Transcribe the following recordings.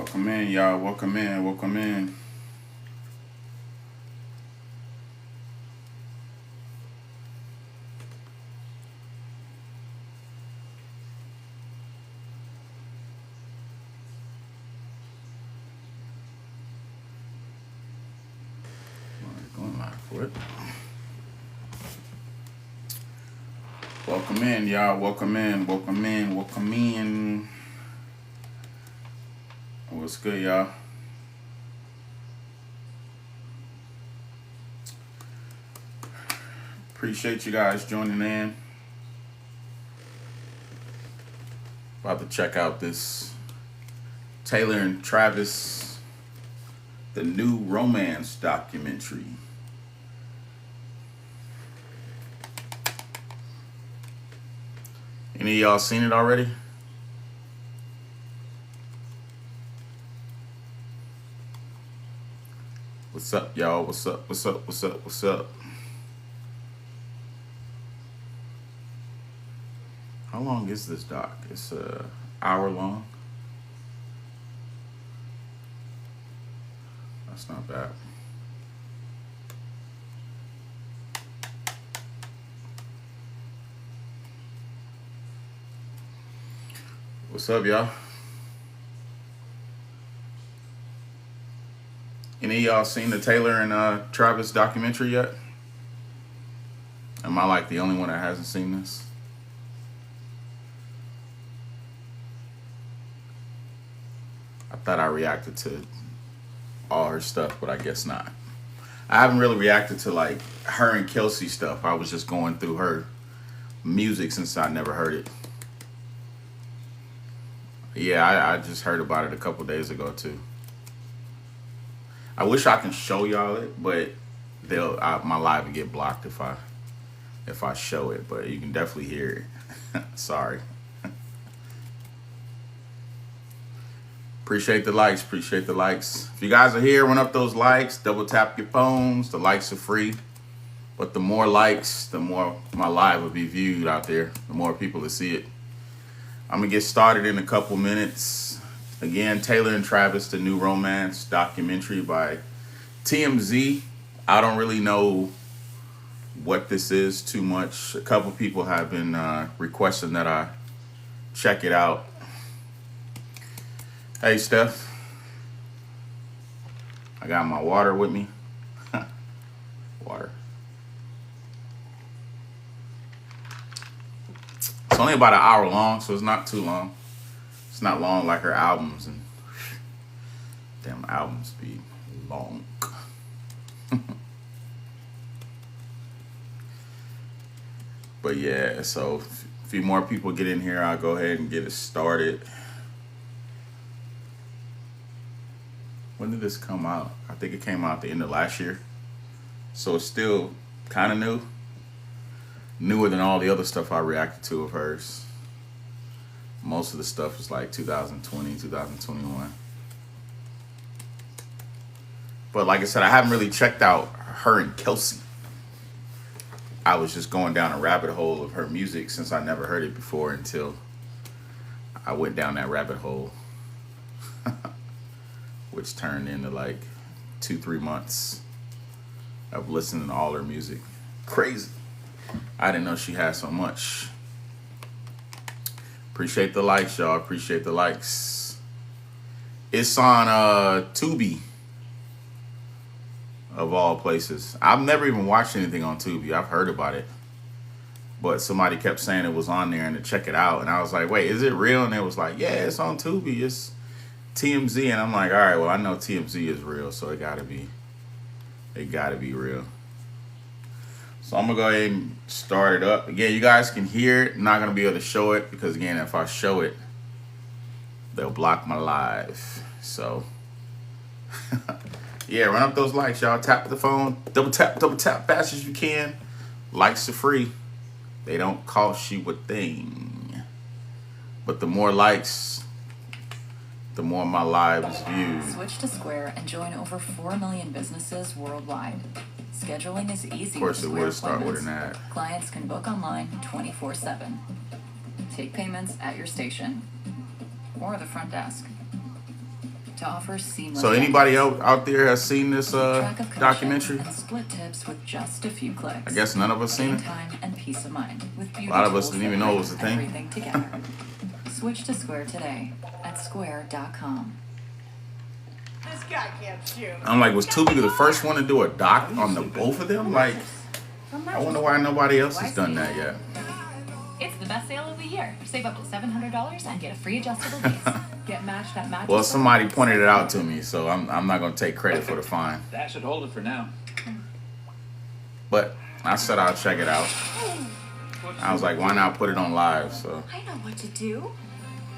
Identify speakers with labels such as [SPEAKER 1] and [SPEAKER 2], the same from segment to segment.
[SPEAKER 1] Welcome in, y'all. Welcome in. Welcome in. Going live for it. Welcome in, y'all. Welcome in. Welcome in. Welcome in. What's good, y'all? Appreciate you guys joining in. About to check out this Taylor and Travis, the new romance documentary. Any of y'all seen it already? What's up, y'all? What's up? What's up? What's up? What's up? How long is this doc? It's a hour long. That's not bad. What's up, y'all? Any of y'all seen the Taylor and Travis documentary yet? Am I like the only one that hasn't seen this? I thought I reacted to all her stuff, but I guess not. I haven't really reacted to like her and Kelsey stuff. I was just going through her music since I never heard it. Yeah, I just heard about it a couple days ago too. I wish I can show y'all it, but my live will get blocked if I show it. But you can definitely hear it. Sorry. Appreciate the likes. Appreciate the likes. If you guys are here, run up those likes. Double tap your phones. The likes are free. But the more likes, the more my live will be viewed out there. The more people will see it. I'm going to get started in a couple minutes. Again, Taylor and Travis, the new romance documentary by TMZ. I don't really know what this is too much. A couple people have been requesting that I check it out. Hey, Steph. I got my water with me. Water. It's only about an hour long, so it's not too long. It's not long like her albums, and damn albums be long. But yeah, so a few more people get in here, I'll go ahead and get it started. When did this come out? I think it came out at the end of last year. So it's still kind of new. Newer than all the other stuff I reacted to of hers. Most of the stuff is like 2020, 2021. But like I said, I haven't really checked out her and Kelsey. I was just going down a rabbit hole of her music since I never heard it before until I went down that rabbit hole. Which turned into like 2-3 months of listening to all her music. Crazy. I didn't know she had so much. Appreciate the likes, y'all. Appreciate the likes. It's on Tubi, of all places. I've never even watched anything on Tubi. I've heard about it. But somebody kept saying it was on there and to check it out. And I was like, wait, is it real? And it was like, yeah, it's on Tubi. It's TMZ. And I'm like, all right, well, I know TMZ is real, so it gotta be real. So I'm gonna go ahead and start it up. Again, you guys can hear it. I'm not gonna be able to show it because again, if I show it, they'll block my live. So yeah, run up those likes, y'all. Tap the phone, double tap fast as you can. Likes are free. They don't cost you a thing. But the more likes, the more my live is viewed.
[SPEAKER 2] Switch to Square and join over 4 million businesses worldwide. Scheduling is easy.
[SPEAKER 1] Of course, it would start with an ad.
[SPEAKER 2] Clients can book online 24/7. Take payments at your station or the front desk. to offer seamless.
[SPEAKER 1] So anybody out there has seen this
[SPEAKER 2] track of
[SPEAKER 1] documentary?
[SPEAKER 2] and split tips with just a few clicks.
[SPEAKER 1] I guess none of us seen it.
[SPEAKER 2] Time and peace of mind with beauty
[SPEAKER 1] A lot of us
[SPEAKER 2] tools
[SPEAKER 1] didn't even
[SPEAKER 2] that
[SPEAKER 1] know it was a
[SPEAKER 2] bring
[SPEAKER 1] thing.
[SPEAKER 2] everything together. Switch to Square today at square.com.
[SPEAKER 3] This guy can't shoot.
[SPEAKER 1] I'm like, was Tubi the first one to do a doc on the both of them? Like, I wonder why nobody else has done that yet.
[SPEAKER 4] It's the best sale of the year. Save up to $700 and get a free adjustable base. Get matched at mattress.
[SPEAKER 1] Well, somebody pointed it out to me, so I'm not gonna take credit for the find.
[SPEAKER 5] That should hold it for now.
[SPEAKER 1] But I said I'll check it out. I was like, why not put it on live so
[SPEAKER 3] I know what to do.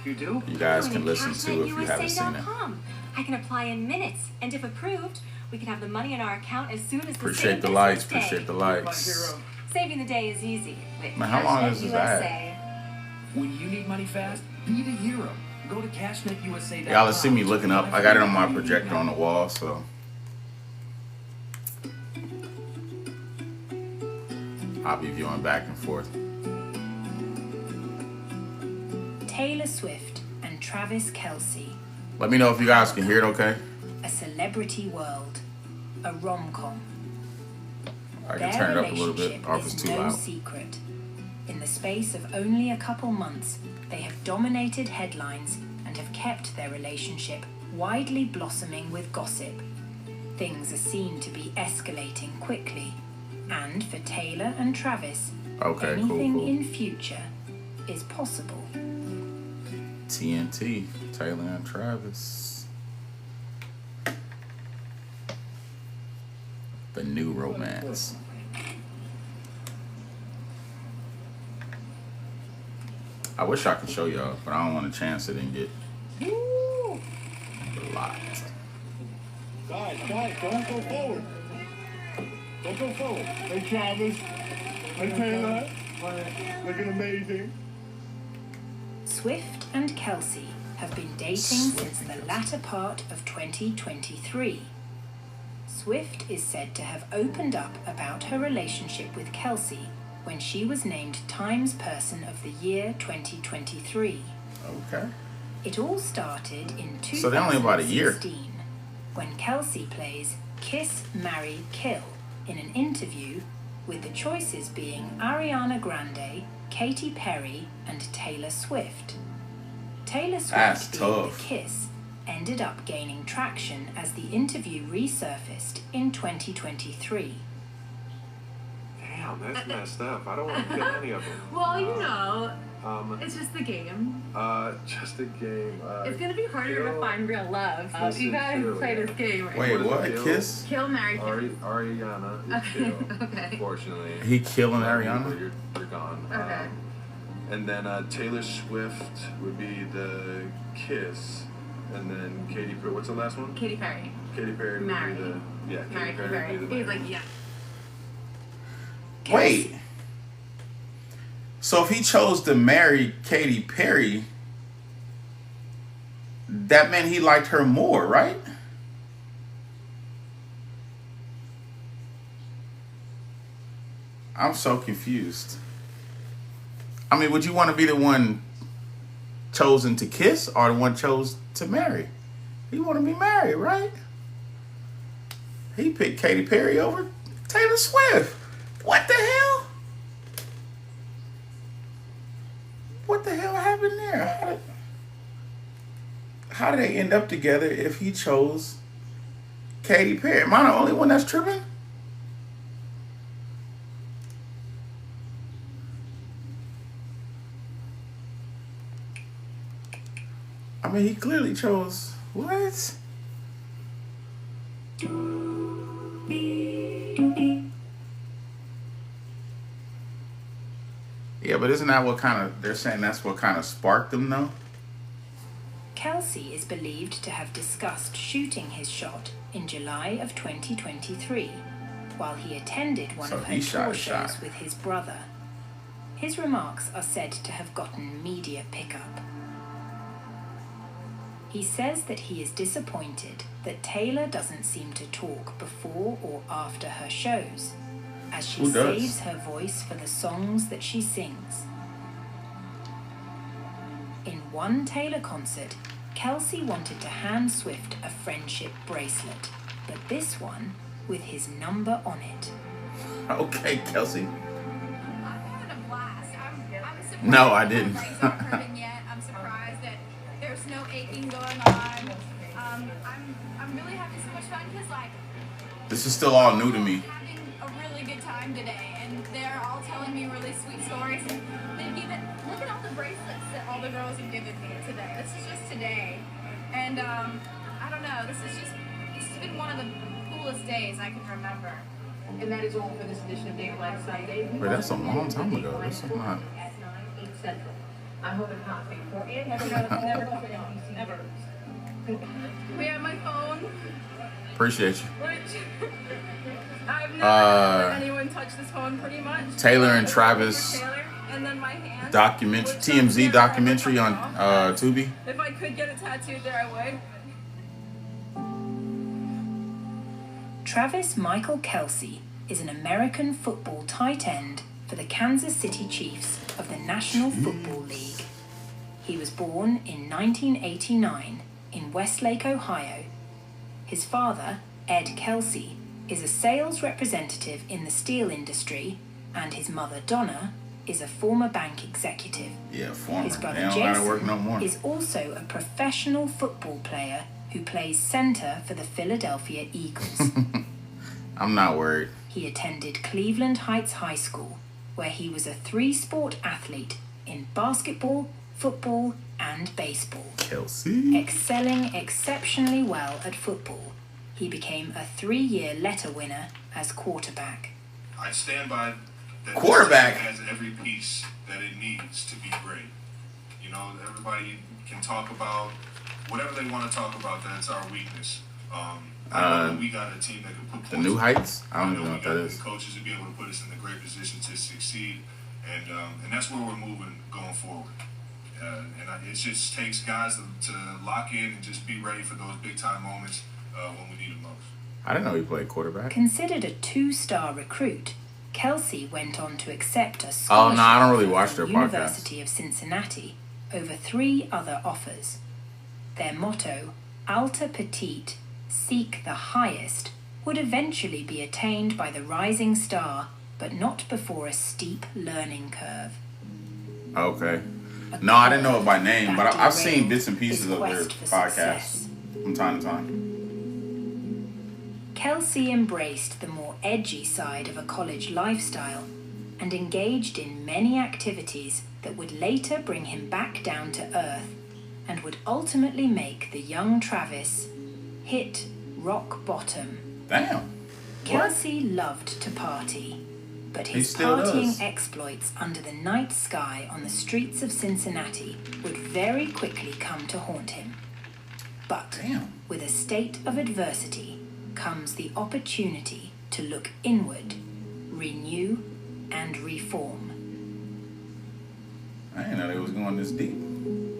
[SPEAKER 5] You do?
[SPEAKER 1] you guys can listen to it if you haven't seen it.
[SPEAKER 3] CashNetUSA.com. I can apply in minutes, and if approved, we can have the money in our account as soon as the
[SPEAKER 1] Appreciate
[SPEAKER 3] same
[SPEAKER 1] the likes,
[SPEAKER 3] business day.
[SPEAKER 1] appreciate the
[SPEAKER 5] My
[SPEAKER 1] likes.
[SPEAKER 5] hero.
[SPEAKER 3] Saving the day is easy with
[SPEAKER 1] Man, how long is this ad?
[SPEAKER 3] CashNetUSA.
[SPEAKER 6] When you need money fast, be the hero. Go to CashNetUSA.com.
[SPEAKER 1] Y'all see me looking up. I got it on my projector on the wall, so I'll be viewing back and forth.
[SPEAKER 7] Taylor Swift and Travis Kelce,
[SPEAKER 1] Let me know if you guys can hear it okay.
[SPEAKER 7] a celebrity world, a rom-com.
[SPEAKER 1] I can
[SPEAKER 7] Their
[SPEAKER 1] turn it up a little bit,
[SPEAKER 7] relationship
[SPEAKER 1] or if it's
[SPEAKER 7] is
[SPEAKER 1] too
[SPEAKER 7] no
[SPEAKER 1] loud.
[SPEAKER 7] secret. In the space of only a couple months, they have dominated headlines and have kept their relationship widely blossoming with gossip. Things are seen to be escalating quickly, and for Taylor and Travis,
[SPEAKER 1] Okay,
[SPEAKER 7] anything
[SPEAKER 1] cool.
[SPEAKER 7] in future is possible.
[SPEAKER 1] TNT, Taylor and Travis. The new romance. I wish I could show y'all, but I don't want to chance it and get blocked.
[SPEAKER 8] Guys, don't go forward. Don't go forward. Hey, Travis. Hey, Taylor. Looking amazing.
[SPEAKER 7] Swift and Kelce have been dating since the latter part of 2023. Swift is said to have opened up about her relationship with Kelce when she was named Times Person of the Year 2023.
[SPEAKER 1] Okay.
[SPEAKER 7] It all started in 2016
[SPEAKER 1] So they're only about a year.
[SPEAKER 7] when Kelce plays Kiss, Marry, Kill in an interview, with the choices being Ariana Grande, Katy Perry, and Taylor Swift. Taylor
[SPEAKER 1] That's
[SPEAKER 7] Swift being
[SPEAKER 1] tough.
[SPEAKER 7] the Kiss ended up gaining traction as the interview resurfaced in 2023.
[SPEAKER 8] Damn, that's messed up. I don't want to kill any of them.
[SPEAKER 4] Well, you know,
[SPEAKER 8] Um,
[SPEAKER 4] it's just the game.
[SPEAKER 8] just a game.
[SPEAKER 4] It's gonna be harder to
[SPEAKER 8] Kill-
[SPEAKER 4] find real love.
[SPEAKER 8] Listen,
[SPEAKER 4] You gotta
[SPEAKER 8] Kill.
[SPEAKER 4] play this game. Right?
[SPEAKER 1] Wait,
[SPEAKER 8] What is
[SPEAKER 1] what?
[SPEAKER 8] it,
[SPEAKER 1] A
[SPEAKER 8] Kill?
[SPEAKER 1] kiss?
[SPEAKER 4] Kill, marry, kill.
[SPEAKER 8] Ariana is
[SPEAKER 4] Okay,
[SPEAKER 8] killed,
[SPEAKER 4] okay.
[SPEAKER 8] unfortunately.
[SPEAKER 1] He killing
[SPEAKER 8] Sorry,
[SPEAKER 1] Ariana?
[SPEAKER 8] but You're gone.
[SPEAKER 4] Okay.
[SPEAKER 8] And then Taylor Swift would be the kiss. And then Katy Perry. What's the last one?
[SPEAKER 4] Katy Perry.
[SPEAKER 8] Katy Perry would
[SPEAKER 4] Marry.
[SPEAKER 8] be the... Yeah,
[SPEAKER 4] Marry,
[SPEAKER 8] Katy
[SPEAKER 4] Katy
[SPEAKER 8] Perry would be
[SPEAKER 4] Perry.
[SPEAKER 8] the
[SPEAKER 4] He's like, yeah.
[SPEAKER 1] Wait. So if he chose to marry Katy Perry, that meant he liked her more, right? I'm so confused. I mean, would you want to be the one chosen to kiss or the one chose to marry? You want to be married, right? He picked Katy Perry over Taylor Swift. What the hell? What the hell happened there? How did they end up together if he chose Katy Perry? Am I the only one that's tripping? I mean, he clearly chose what? Yeah, but isn't that what kind of, they're saying that's what kind of sparked them though?
[SPEAKER 7] Kelce is believed to have discussed shooting his shot in July of 2023, while he attended one
[SPEAKER 1] So
[SPEAKER 7] of her
[SPEAKER 1] he shot
[SPEAKER 7] tour
[SPEAKER 1] a
[SPEAKER 7] shows
[SPEAKER 1] shot.
[SPEAKER 7] with his brother. His remarks are said to have gotten media pickup. He says that he is disappointed that Taylor doesn't seem to talk before or after her shows, as she
[SPEAKER 1] Who does?
[SPEAKER 7] saves her voice for the songs that she sings. In one Taylor concert, Kelsey wanted to hand Swift a friendship bracelet, but this one with his number on it.
[SPEAKER 1] Okay, Kelsey.
[SPEAKER 9] I'm having a blast. I'm surprised
[SPEAKER 1] No, I
[SPEAKER 9] that
[SPEAKER 1] didn't.
[SPEAKER 9] my legs aren't hurting yet. I'm surprised that there's no aching going on. I'm really having so much fun because like
[SPEAKER 1] This is still all new to me.
[SPEAKER 9] having a really good time today, and they're all telling me really sweet stories. And they've given look at all the bracelets that all the girls have given me today. This is just today, and I don't know. This has been one of the coolest days I can remember.
[SPEAKER 10] And that is all for this edition of Big Black Sunday.
[SPEAKER 1] Wait, that's a long time ago. That's not.
[SPEAKER 10] At 9, 8 Central. I hope it's not before and never.
[SPEAKER 9] We have my phone,
[SPEAKER 1] Appreciate you.
[SPEAKER 9] which I've never had anyone touch this phone pretty much.
[SPEAKER 1] Taylor and Travis
[SPEAKER 9] Taylor, and then my hand.
[SPEAKER 1] documentary,
[SPEAKER 9] which
[SPEAKER 1] TMZ
[SPEAKER 9] I'm
[SPEAKER 1] documentary on
[SPEAKER 9] never
[SPEAKER 1] Tubi.
[SPEAKER 9] If I could get it tattooed there, I would.
[SPEAKER 7] Travis Michael Kelsey is an American football tight end for the Kansas City Chiefs of the National Football League. He was born in 1989 in Westlake, Ohio. His father, Ed Kelsey, is a sales representative in the steel industry, and his mother, Donna, is a former bank executive.
[SPEAKER 1] Yeah, former.
[SPEAKER 7] His
[SPEAKER 1] They
[SPEAKER 7] brother
[SPEAKER 1] don't gotta work no
[SPEAKER 7] Jason
[SPEAKER 1] more.
[SPEAKER 7] is also a professional football player who plays center for the Philadelphia Eagles.
[SPEAKER 1] I'm not worried.
[SPEAKER 7] He attended Cleveland Heights High School, where he was a three-sport athlete in basketball, football, and baseball.
[SPEAKER 1] Kelsey.
[SPEAKER 7] Excelling exceptionally well at football, he became a 3-year letter winner as quarterback.
[SPEAKER 11] I stand by that.
[SPEAKER 1] Quarterback
[SPEAKER 11] has every piece that it needs to be great. You know, everybody can talk about whatever they want to talk about. That's our weakness. I know we got a team that can put
[SPEAKER 1] The
[SPEAKER 11] points
[SPEAKER 1] New
[SPEAKER 11] on.
[SPEAKER 1] Heights. I don't
[SPEAKER 11] I
[SPEAKER 1] even know
[SPEAKER 11] we
[SPEAKER 1] what
[SPEAKER 11] got
[SPEAKER 1] that
[SPEAKER 11] the
[SPEAKER 1] is.
[SPEAKER 11] coaches to be able to put us in a great position to succeed, and that's where we're moving going forward. It just takes guys to lock in and just be ready for those big time moments when we need them most.
[SPEAKER 1] I didn't know he played quarterback.
[SPEAKER 7] Considered a 2-star recruit, Kelsey went on to accept a
[SPEAKER 1] Oh
[SPEAKER 7] scholarship
[SPEAKER 1] no, I don't really watch
[SPEAKER 7] from
[SPEAKER 1] their
[SPEAKER 7] the
[SPEAKER 1] podcast.
[SPEAKER 7] University of Cincinnati over 3 other offers. Their motto, Alta Petite, seek the highest, would eventually be attained by the rising star, but not before a steep learning curve.
[SPEAKER 1] Okay.
[SPEAKER 7] A
[SPEAKER 1] No, I didn't know
[SPEAKER 7] curve
[SPEAKER 1] it by name, but
[SPEAKER 7] that
[SPEAKER 1] I've seen
[SPEAKER 7] derailed
[SPEAKER 1] bits and pieces
[SPEAKER 7] his
[SPEAKER 1] of their
[SPEAKER 7] quest for
[SPEAKER 1] podcasts
[SPEAKER 7] success.
[SPEAKER 1] from time to time.
[SPEAKER 7] Kelsey embraced the more edgy side of a college lifestyle and engaged in many activities that would later bring him back down to earth and would ultimately make the young Travis hit rock bottom.
[SPEAKER 1] Damn.
[SPEAKER 7] Kelsey loved to party, but
[SPEAKER 1] He
[SPEAKER 7] his
[SPEAKER 1] still
[SPEAKER 7] partying
[SPEAKER 1] does.
[SPEAKER 7] exploits under the night sky on the streets of Cincinnati would very quickly come to haunt him. But
[SPEAKER 1] Damn.
[SPEAKER 7] with a state of adversity comes the opportunity to look inward, renew, and reform.
[SPEAKER 1] I didn't know they was going this deep.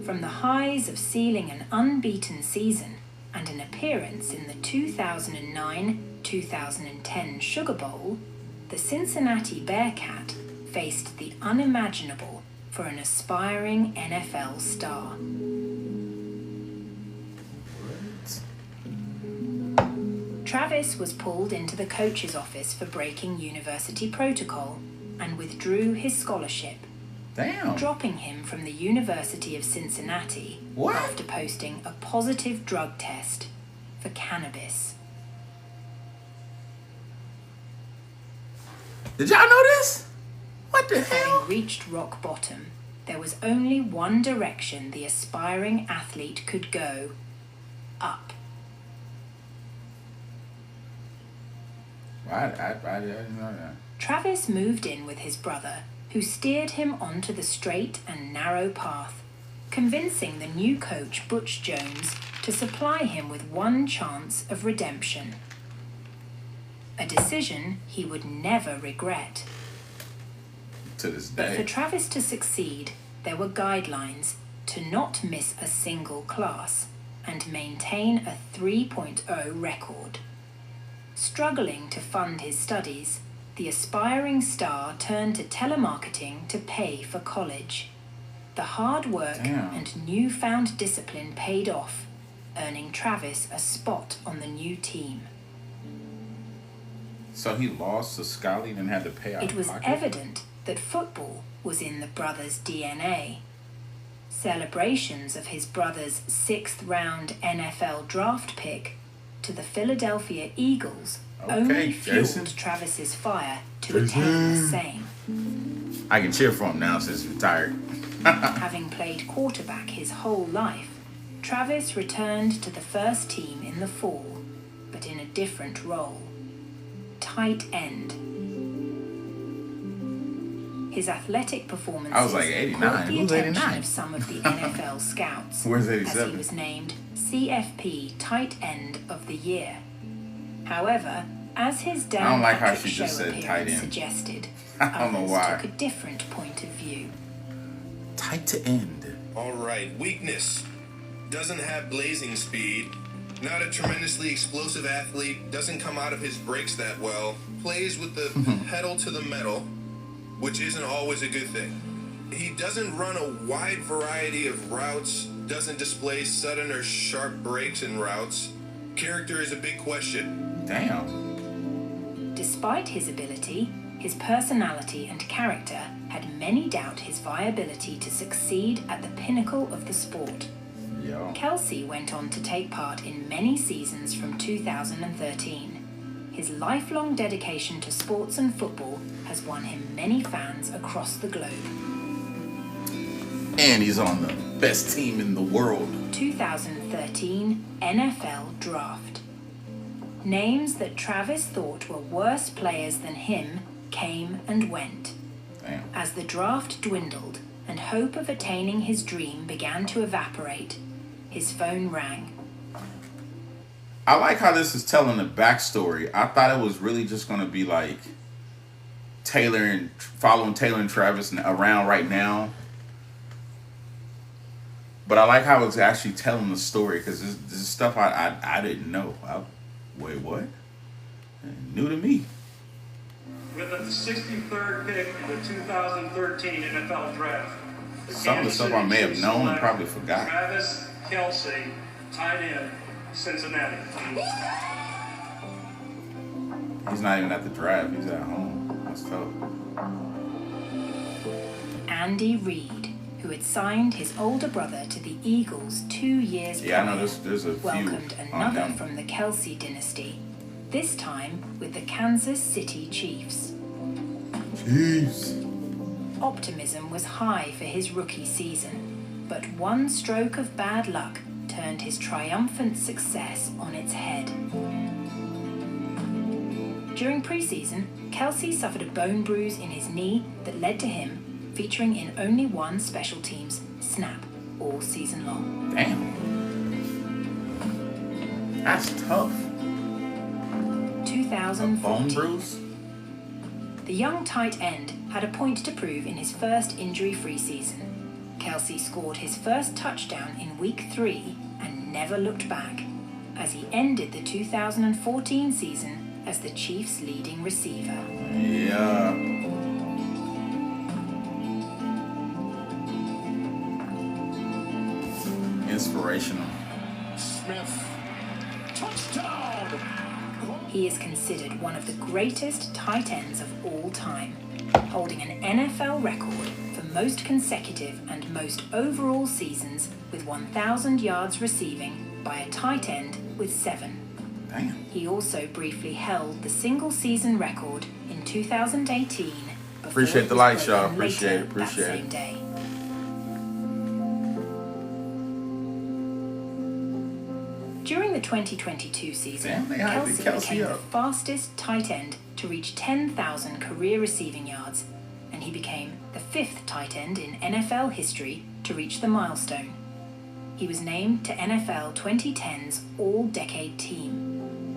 [SPEAKER 7] From the highs of sealing an unbeaten season and an appearance in the 2009-2010 Sugar Bowl, the Cincinnati Bearcat faced the unimaginable for an aspiring NFL star. Travis was pulled into the coach's office for breaking university protocol and withdrew his scholarship,
[SPEAKER 1] Damn.
[SPEAKER 7] dropping him from the University of Cincinnati
[SPEAKER 1] What?
[SPEAKER 7] after posting a positive drug test for cannabis.
[SPEAKER 1] Did y'all know this? What the hell?
[SPEAKER 7] Having reached rock bottom, there was only one direction the aspiring athlete could go: up.
[SPEAKER 1] I didn't know that.
[SPEAKER 7] Travis moved in with his brother, who steered him onto the straight and narrow path, convincing the new coach Butch Jones to supply him with one chance of redemption. A decision he would never regret.
[SPEAKER 1] To this
[SPEAKER 7] But for
[SPEAKER 1] day.
[SPEAKER 7] Travis to succeed, there were guidelines to not miss a single class and maintain a 3.0 record. Struggling to fund his studies, the aspiring star turned to telemarketing to pay for college. The hard work
[SPEAKER 1] Damn.
[SPEAKER 7] and newfound discipline paid off, earning Travis a spot on the new team.
[SPEAKER 1] So he lost to Scully and had to pay out
[SPEAKER 7] It
[SPEAKER 1] of
[SPEAKER 7] was
[SPEAKER 1] pocket?
[SPEAKER 7] evident that football was in the brothers' DNA. Celebrations of his brother's 6th-round NFL draft pick to the Philadelphia Eagles only fueled
[SPEAKER 1] Jason.
[SPEAKER 7] Travis's fire to attain the same.
[SPEAKER 1] I can cheer for him now since he's retired.
[SPEAKER 7] Having played quarterback his whole life, Travis returned to the first team in the fall, but in a different role. Tight end. His athletic performances
[SPEAKER 1] I was like, 89?
[SPEAKER 7] caught the
[SPEAKER 1] Who's
[SPEAKER 7] attention
[SPEAKER 1] 89?
[SPEAKER 7] of some of the NFL scouts.
[SPEAKER 1] Where's
[SPEAKER 7] As
[SPEAKER 1] 87?
[SPEAKER 7] he was named CFP Tight End of the Year. However, as his
[SPEAKER 1] I
[SPEAKER 7] Dan
[SPEAKER 1] don't like how
[SPEAKER 7] Patrick
[SPEAKER 1] she
[SPEAKER 7] Show
[SPEAKER 1] just said tight
[SPEAKER 7] appearance
[SPEAKER 1] end.
[SPEAKER 7] suggested,
[SPEAKER 1] I don't know
[SPEAKER 7] others
[SPEAKER 1] why.
[SPEAKER 7] took a different point of view.
[SPEAKER 1] Tight to end.
[SPEAKER 11] All right, weakness. Doesn't have blazing speed. Not a tremendously explosive athlete. Doesn't come out of his breaks that well. Plays with the pedal to the metal, which isn't always a good thing. He doesn't run a wide variety of routes. Doesn't display sudden or sharp breaks in routes. Character is a big question.
[SPEAKER 1] Damn.
[SPEAKER 7] Despite his ability, his personality and character had many doubt his viability to succeed at the pinnacle of the sport.
[SPEAKER 1] Yo.
[SPEAKER 7] Kelsey went on to take part in many seasons from 2013. His lifelong dedication to sports and football has won him many fans across the globe.
[SPEAKER 1] And he's on the best team in the world.
[SPEAKER 7] 2013 NFL Draft. Names that Travis thought were worse players than him came and went.
[SPEAKER 1] Damn.
[SPEAKER 7] As the draft dwindled and hope of attaining his dream began to evaporate, his phone rang.
[SPEAKER 1] I like how this is telling the backstory. I thought it was really just going to be like Taylor and following Taylor and Travis around right now. But I like how it's actually telling the story because this is stuff I didn't know. Wait, what? New to me.
[SPEAKER 12] With the 63rd pick in the 2013 NFL Draft.
[SPEAKER 1] Some of the stuff I may have known and probably forgot.
[SPEAKER 12] Travis Kelce, tight end, Cincinnati.
[SPEAKER 1] He's not even at the draft. He's at home. That's tough.
[SPEAKER 7] Andy Reid, who had signed his older brother to the Eagles 2 years
[SPEAKER 1] Yeah, I
[SPEAKER 7] prior,
[SPEAKER 1] know there's a few
[SPEAKER 7] welcomed
[SPEAKER 1] on
[SPEAKER 7] another
[SPEAKER 1] him.
[SPEAKER 7] from the Kelsey dynasty, this time with the Kansas City Chiefs.
[SPEAKER 1] Chiefs.
[SPEAKER 7] Optimism was high for his rookie season, but one stroke of bad luck turned his triumphant success on its head. During preseason, Kelsey suffered a bone bruise in his knee that led to him featuring in only one special teams snap all season long.
[SPEAKER 1] Damn. That's tough. A
[SPEAKER 7] 2014.
[SPEAKER 1] bone bruise?
[SPEAKER 7] The young tight end had a point to prove in his first injury-free season. Kelsey scored his first touchdown in Week 3 and never looked back, as he ended the 2014 season as the Chiefs' leading receiver.
[SPEAKER 1] Yeah. Inspirational.
[SPEAKER 11] Smith. Touchdown!
[SPEAKER 7] He is considered one of the greatest tight ends of all time, holding an NFL record for most consecutive and most overall seasons with 1,000 yards receiving by a tight end with 7.
[SPEAKER 1] Damn.
[SPEAKER 7] He also briefly held the single-season record in 2018. before
[SPEAKER 1] Appreciate
[SPEAKER 7] it
[SPEAKER 1] the
[SPEAKER 7] was
[SPEAKER 1] likes, y'all.
[SPEAKER 7] broken
[SPEAKER 1] Appreciate
[SPEAKER 7] later
[SPEAKER 1] it. Appreciate
[SPEAKER 7] that
[SPEAKER 1] it.
[SPEAKER 7] same day. During the 2022 season,
[SPEAKER 1] Damn, they hyped
[SPEAKER 7] Kelsey
[SPEAKER 1] Kelsey
[SPEAKER 7] became the
[SPEAKER 1] up.
[SPEAKER 7] fastest tight end to reach 10,000 career receiving yards, and he became the 5th tight end in NFL history to reach the milestone. He was named to NFL 2010's All-Decade Team.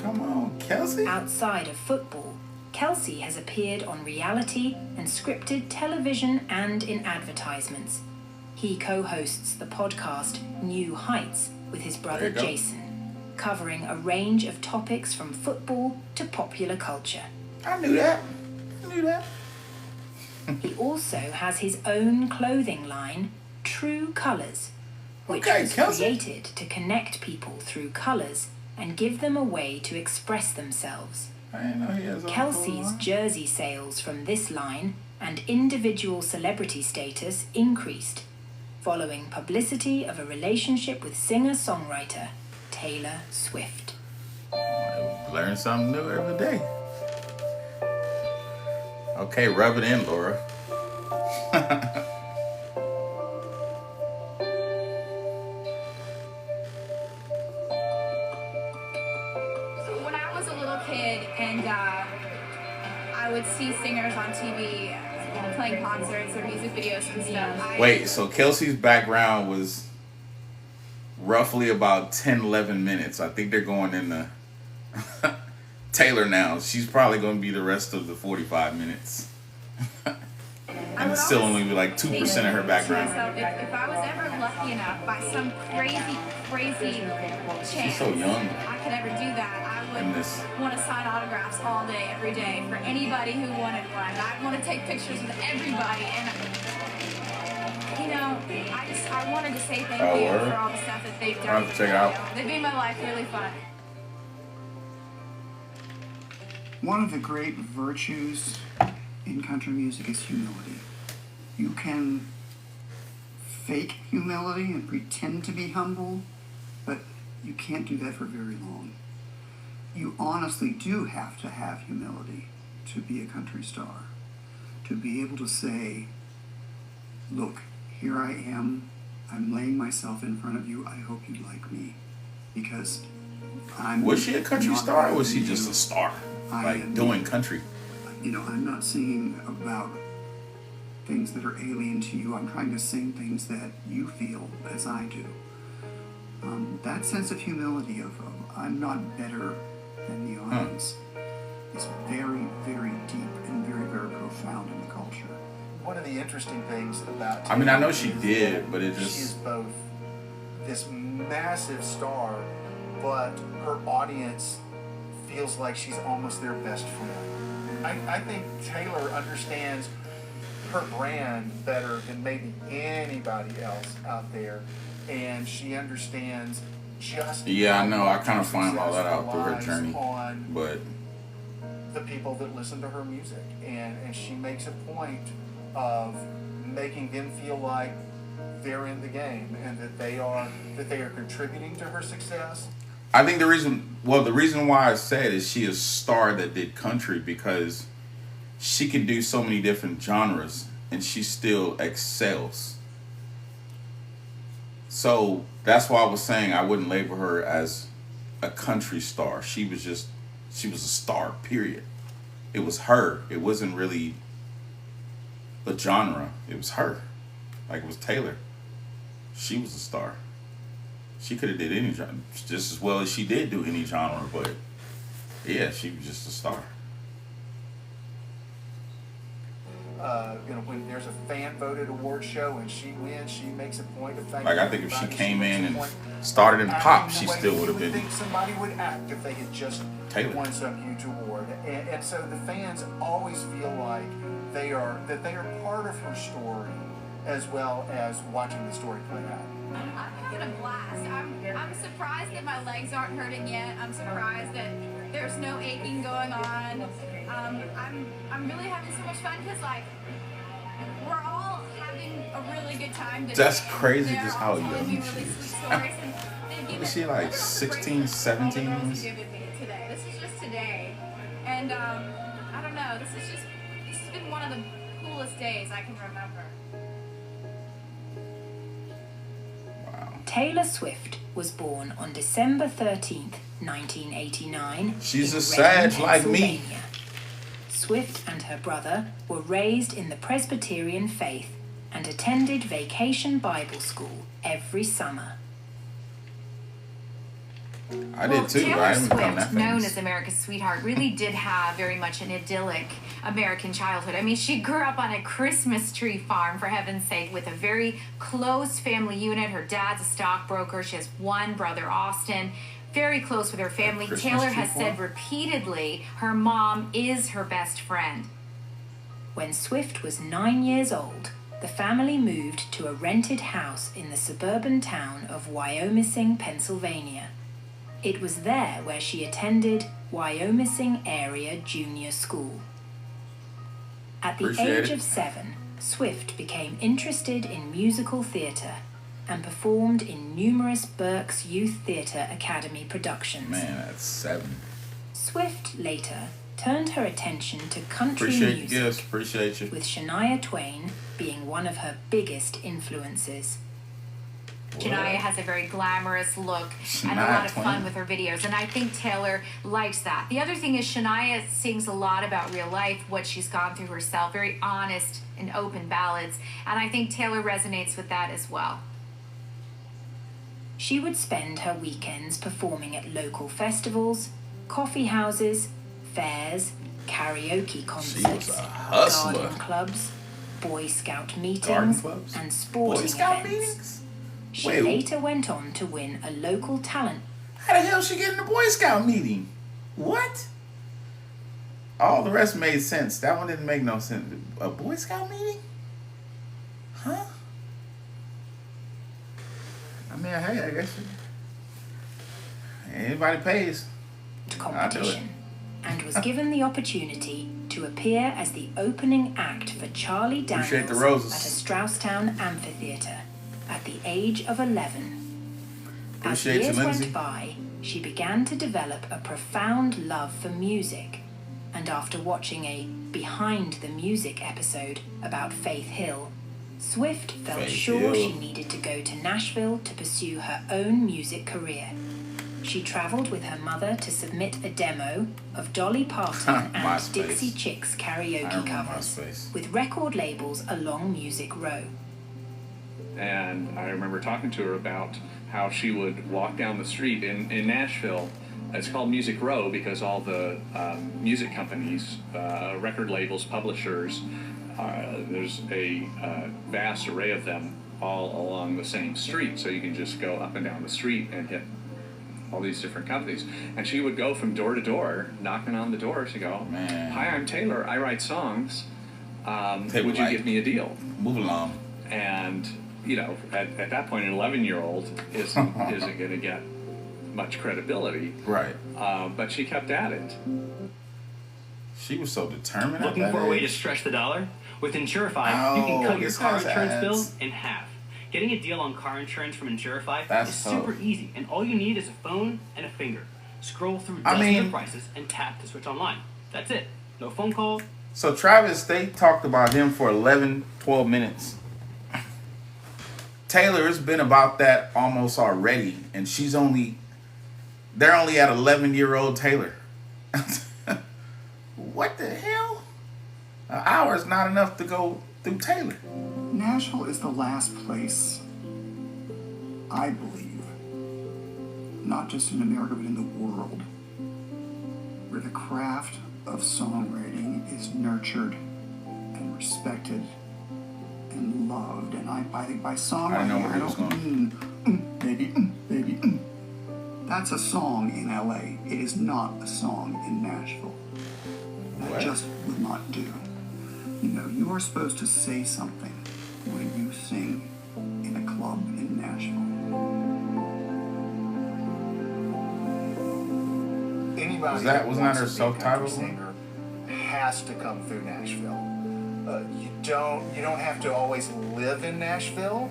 [SPEAKER 1] Come on, Kelsey.
[SPEAKER 7] Outside of football, Kelsey has appeared on reality and scripted television and in advertisements. He co-hosts the podcast New Heights with his brother
[SPEAKER 1] There you go.
[SPEAKER 7] Jason, covering a range of topics from football to popular culture.
[SPEAKER 1] I knew that. I knew that.
[SPEAKER 7] He also has his own clothing line, True Colors, which was created to connect people through colors and give them a way to express themselves.
[SPEAKER 1] I didn't know he has a
[SPEAKER 7] Kelsey's jersey sales from this line and individual celebrity status increased, following publicity of a relationship with singer-songwriter Taylor Swift.
[SPEAKER 1] Learn something new every day. Okay, rub it in, Laura.
[SPEAKER 9] When I was a little kid and I would see singers on TV playing concerts or music videos and stuff.
[SPEAKER 1] Wait, so Kelsey's background was roughly about 10, 11 minutes. I think they're going into Taylor now. She's probably going to be the rest of the 45 minutes. And it's still only like 2% of her background.
[SPEAKER 9] If I was ever lucky enough by some crazy chance,
[SPEAKER 1] She's so young.
[SPEAKER 9] I could ever do that, I would want to sign autographs all day, every day for anybody who wanted one. I want to take pictures with everybody, and you know, I wanted to say thank you for all the stuff that they've done.
[SPEAKER 1] I'll have to check it out.
[SPEAKER 9] They've made my life really fun.
[SPEAKER 13] One of the great virtues in country music is humility. You can fake humility and pretend to be humble, but you can't do that for very long. You honestly do have to have humility to be a country star, to be able to say, look, here I am, I'm laying myself in front of you, I hope you like me, because
[SPEAKER 1] Was she a country star or was she just a star? Like doing country?
[SPEAKER 13] You know, I'm not singing about things that are alien to you. I'm trying to sing things that you feel as I do. That sense of humility of I'm not better than the audience is very, very deep and very, very profound in the culture.
[SPEAKER 14] One of the interesting things about
[SPEAKER 1] I mean, I know she did, but it just...
[SPEAKER 14] She is both this massive star, but her audience feels like she's almost their best friend. I think Taylor understands her brand better than maybe anybody else out there, and she understands just...
[SPEAKER 1] Yeah, I know. I kind of find all that out through her journey, but...
[SPEAKER 14] the people that listen to her music, and she makes a point of making them feel like they're in the game and that they are contributing to her success.
[SPEAKER 1] I think the reason why I said is she is a star that did country because she can do so many different genres and she still excels. So that's why I was saying I wouldn't label her as a country star. She was a star, period. It was her. It wasn't really the genre. It was her. Like it was Taylor. She was a star. She could have did any genre just as well as she did do any genre, but yeah, she was just a star.
[SPEAKER 14] When there's a fan voted award show and she wins, she makes a point of thanking.
[SPEAKER 1] Like I think if she came in and started in pop, she still would have been.
[SPEAKER 14] I think somebody would act if they had just
[SPEAKER 1] Taylor.
[SPEAKER 14] won some huge award, and so the fans always feel like they are part of her story, as well as watching the story play out.
[SPEAKER 9] I'm having a blast. I'm surprised that my legs aren't hurting yet. I'm surprised that there's no aching going on. I'm really having so much fun because like we're all having a really good time today.
[SPEAKER 1] That's crazy
[SPEAKER 9] They're
[SPEAKER 1] just
[SPEAKER 9] all
[SPEAKER 1] how
[SPEAKER 9] telling me
[SPEAKER 1] young
[SPEAKER 9] really
[SPEAKER 1] she
[SPEAKER 9] sweet
[SPEAKER 1] is.
[SPEAKER 9] stories, and they've given-
[SPEAKER 1] Is she like
[SPEAKER 9] look at how
[SPEAKER 1] 16,
[SPEAKER 9] great
[SPEAKER 1] 17?
[SPEAKER 9] all the girls have given me today. This is just today, and I don't know. This has been one of the coolest days I can remember.
[SPEAKER 7] Taylor Swift was born on December 13th, 1989.
[SPEAKER 1] She's
[SPEAKER 7] in
[SPEAKER 1] a Sag like me.
[SPEAKER 7] Pennsylvania. Swift and her brother were raised in the Presbyterian faith and attended Vacation Bible School every summer.
[SPEAKER 1] I did too.
[SPEAKER 4] Taylor
[SPEAKER 1] I haven't become that
[SPEAKER 4] Swift, known
[SPEAKER 1] famous.
[SPEAKER 4] as America's sweetheart, really did have very much an idyllic American childhood. I mean, she grew up on a Christmas tree farm, for heaven's sake, with a very close family unit. Her dad's a stockbroker. She has one brother, Austin. Very close with her family.
[SPEAKER 1] Christmas
[SPEAKER 4] Taylor
[SPEAKER 1] tree
[SPEAKER 4] has
[SPEAKER 1] farm?
[SPEAKER 4] said repeatedly her mom is her best friend.
[SPEAKER 7] When Swift was 9 years old, the family moved to a rented house in the suburban town of Wyomissing, Pennsylvania. It was there where she attended Wyomissing Area Junior School. At the age of 7, Swift became interested in musical theatre and performed in numerous Berks Youth Theatre Academy productions.
[SPEAKER 1] Man, that's 7.
[SPEAKER 7] Swift later turned her attention to country
[SPEAKER 1] Appreciate
[SPEAKER 7] music,
[SPEAKER 1] your gifts. Appreciate you.
[SPEAKER 7] with Shania Twain being one of her biggest influences.
[SPEAKER 4] Shania has a very glamorous look and a
[SPEAKER 1] Shania
[SPEAKER 4] lot of
[SPEAKER 1] Twain.
[SPEAKER 4] fun with her videos, and I think Taylor likes that. The other thing is Shania sings a lot about real life, what she's gone through herself, very honest and open ballads, and I think Taylor resonates with that as well.
[SPEAKER 7] She would spend her weekends performing at local festivals, coffee houses, fairs, karaoke concerts,
[SPEAKER 1] hustler.
[SPEAKER 7] garden clubs, Boy Scout
[SPEAKER 1] Garden
[SPEAKER 7] meetings,
[SPEAKER 1] clubs?
[SPEAKER 7] and sporting
[SPEAKER 1] Boy Scout
[SPEAKER 7] events.
[SPEAKER 1] meetings?
[SPEAKER 7] She
[SPEAKER 1] Wait.
[SPEAKER 7] later went on to win a local talent.
[SPEAKER 1] How the hell she get in the Boy Scout meeting? What? All the rest made sense. That one didn't make no sense. A Boy Scout meeting? Huh? I mean, hey, I guess anybody pays.
[SPEAKER 7] Competition and was given the opportunity to appear as the opening act for Charlie Daniels
[SPEAKER 1] Appreciate the roses.
[SPEAKER 7] at a Strausstown amphitheater at the age of 11. As
[SPEAKER 1] Appreciate you,
[SPEAKER 7] years
[SPEAKER 1] Lindsay.
[SPEAKER 7] went by, she began to develop a profound love for music, and after watching a Behind the Music episode about Faith Hill, Swift felt
[SPEAKER 1] Faith
[SPEAKER 7] sure
[SPEAKER 1] Hill.
[SPEAKER 7] she needed to go to Nashville to pursue her own music career. She traveled with her mother to submit a demo of Dolly Parton and
[SPEAKER 1] MySpace.
[SPEAKER 7] Dixie Chicks
[SPEAKER 1] I
[SPEAKER 7] karaoke
[SPEAKER 1] remember
[SPEAKER 7] covers
[SPEAKER 1] MySpace.
[SPEAKER 7] with record labels along Music Row.
[SPEAKER 5] And I remember talking to her about how she would walk down the street in Nashville. It's called Music Row because all the music companies, record labels, publishers, there's a vast array of them all along the same street. So you can just go up and down the street and hit all these different companies. And she would go from door to door, knocking on the door to go,
[SPEAKER 1] Man.
[SPEAKER 5] "Hi, I'm Taylor. I write songs.
[SPEAKER 1] They
[SPEAKER 5] Would
[SPEAKER 1] would
[SPEAKER 5] you
[SPEAKER 1] like-
[SPEAKER 5] give me a deal?"
[SPEAKER 1] Move along.
[SPEAKER 5] And you know, at that point, an 11-year-old isn't going to get much credibility.
[SPEAKER 1] Right.
[SPEAKER 5] But she kept at it.
[SPEAKER 1] She was so determined. at
[SPEAKER 15] Looking
[SPEAKER 1] that
[SPEAKER 15] for a way to
[SPEAKER 1] age.
[SPEAKER 15] stretch the dollar? With Insurify, you can
[SPEAKER 1] Oh,
[SPEAKER 15] cut your
[SPEAKER 1] this
[SPEAKER 15] car
[SPEAKER 1] has
[SPEAKER 15] insurance
[SPEAKER 1] ads.
[SPEAKER 15] bill in half. Getting a deal on car insurance from Insurify
[SPEAKER 1] That's
[SPEAKER 15] is
[SPEAKER 1] tough.
[SPEAKER 15] super easy, and all you need is a phone and a finger. Scroll through
[SPEAKER 1] I
[SPEAKER 15] dozens
[SPEAKER 1] mean-
[SPEAKER 15] of prices and tap to switch online. That's it. No phone call.
[SPEAKER 1] So Travis, they talked about him for 11, 12 minutes. Taylor, it's been about that almost already, and they're only at 11-year-old Taylor. What the hell? An hour is not enough to go through Taylor.
[SPEAKER 13] Nashville is the last place, I believe, not just in America but in the world, where the craft of songwriting is nurtured and respected and loved. And I think by
[SPEAKER 1] I know
[SPEAKER 13] songwriting,
[SPEAKER 1] where
[SPEAKER 13] I
[SPEAKER 1] he was
[SPEAKER 13] don't mean baby. That's a song in LA. It is not a song in Nashville. That
[SPEAKER 1] What?
[SPEAKER 13] just would not do. You know, you are supposed to say something when you sing in a club in Nashville.
[SPEAKER 14] Anybody
[SPEAKER 1] Wasn't that
[SPEAKER 14] wants
[SPEAKER 1] her
[SPEAKER 14] to be a country
[SPEAKER 1] self-titled one?
[SPEAKER 14] singer has to come through Nashville. You don't have to always live in Nashville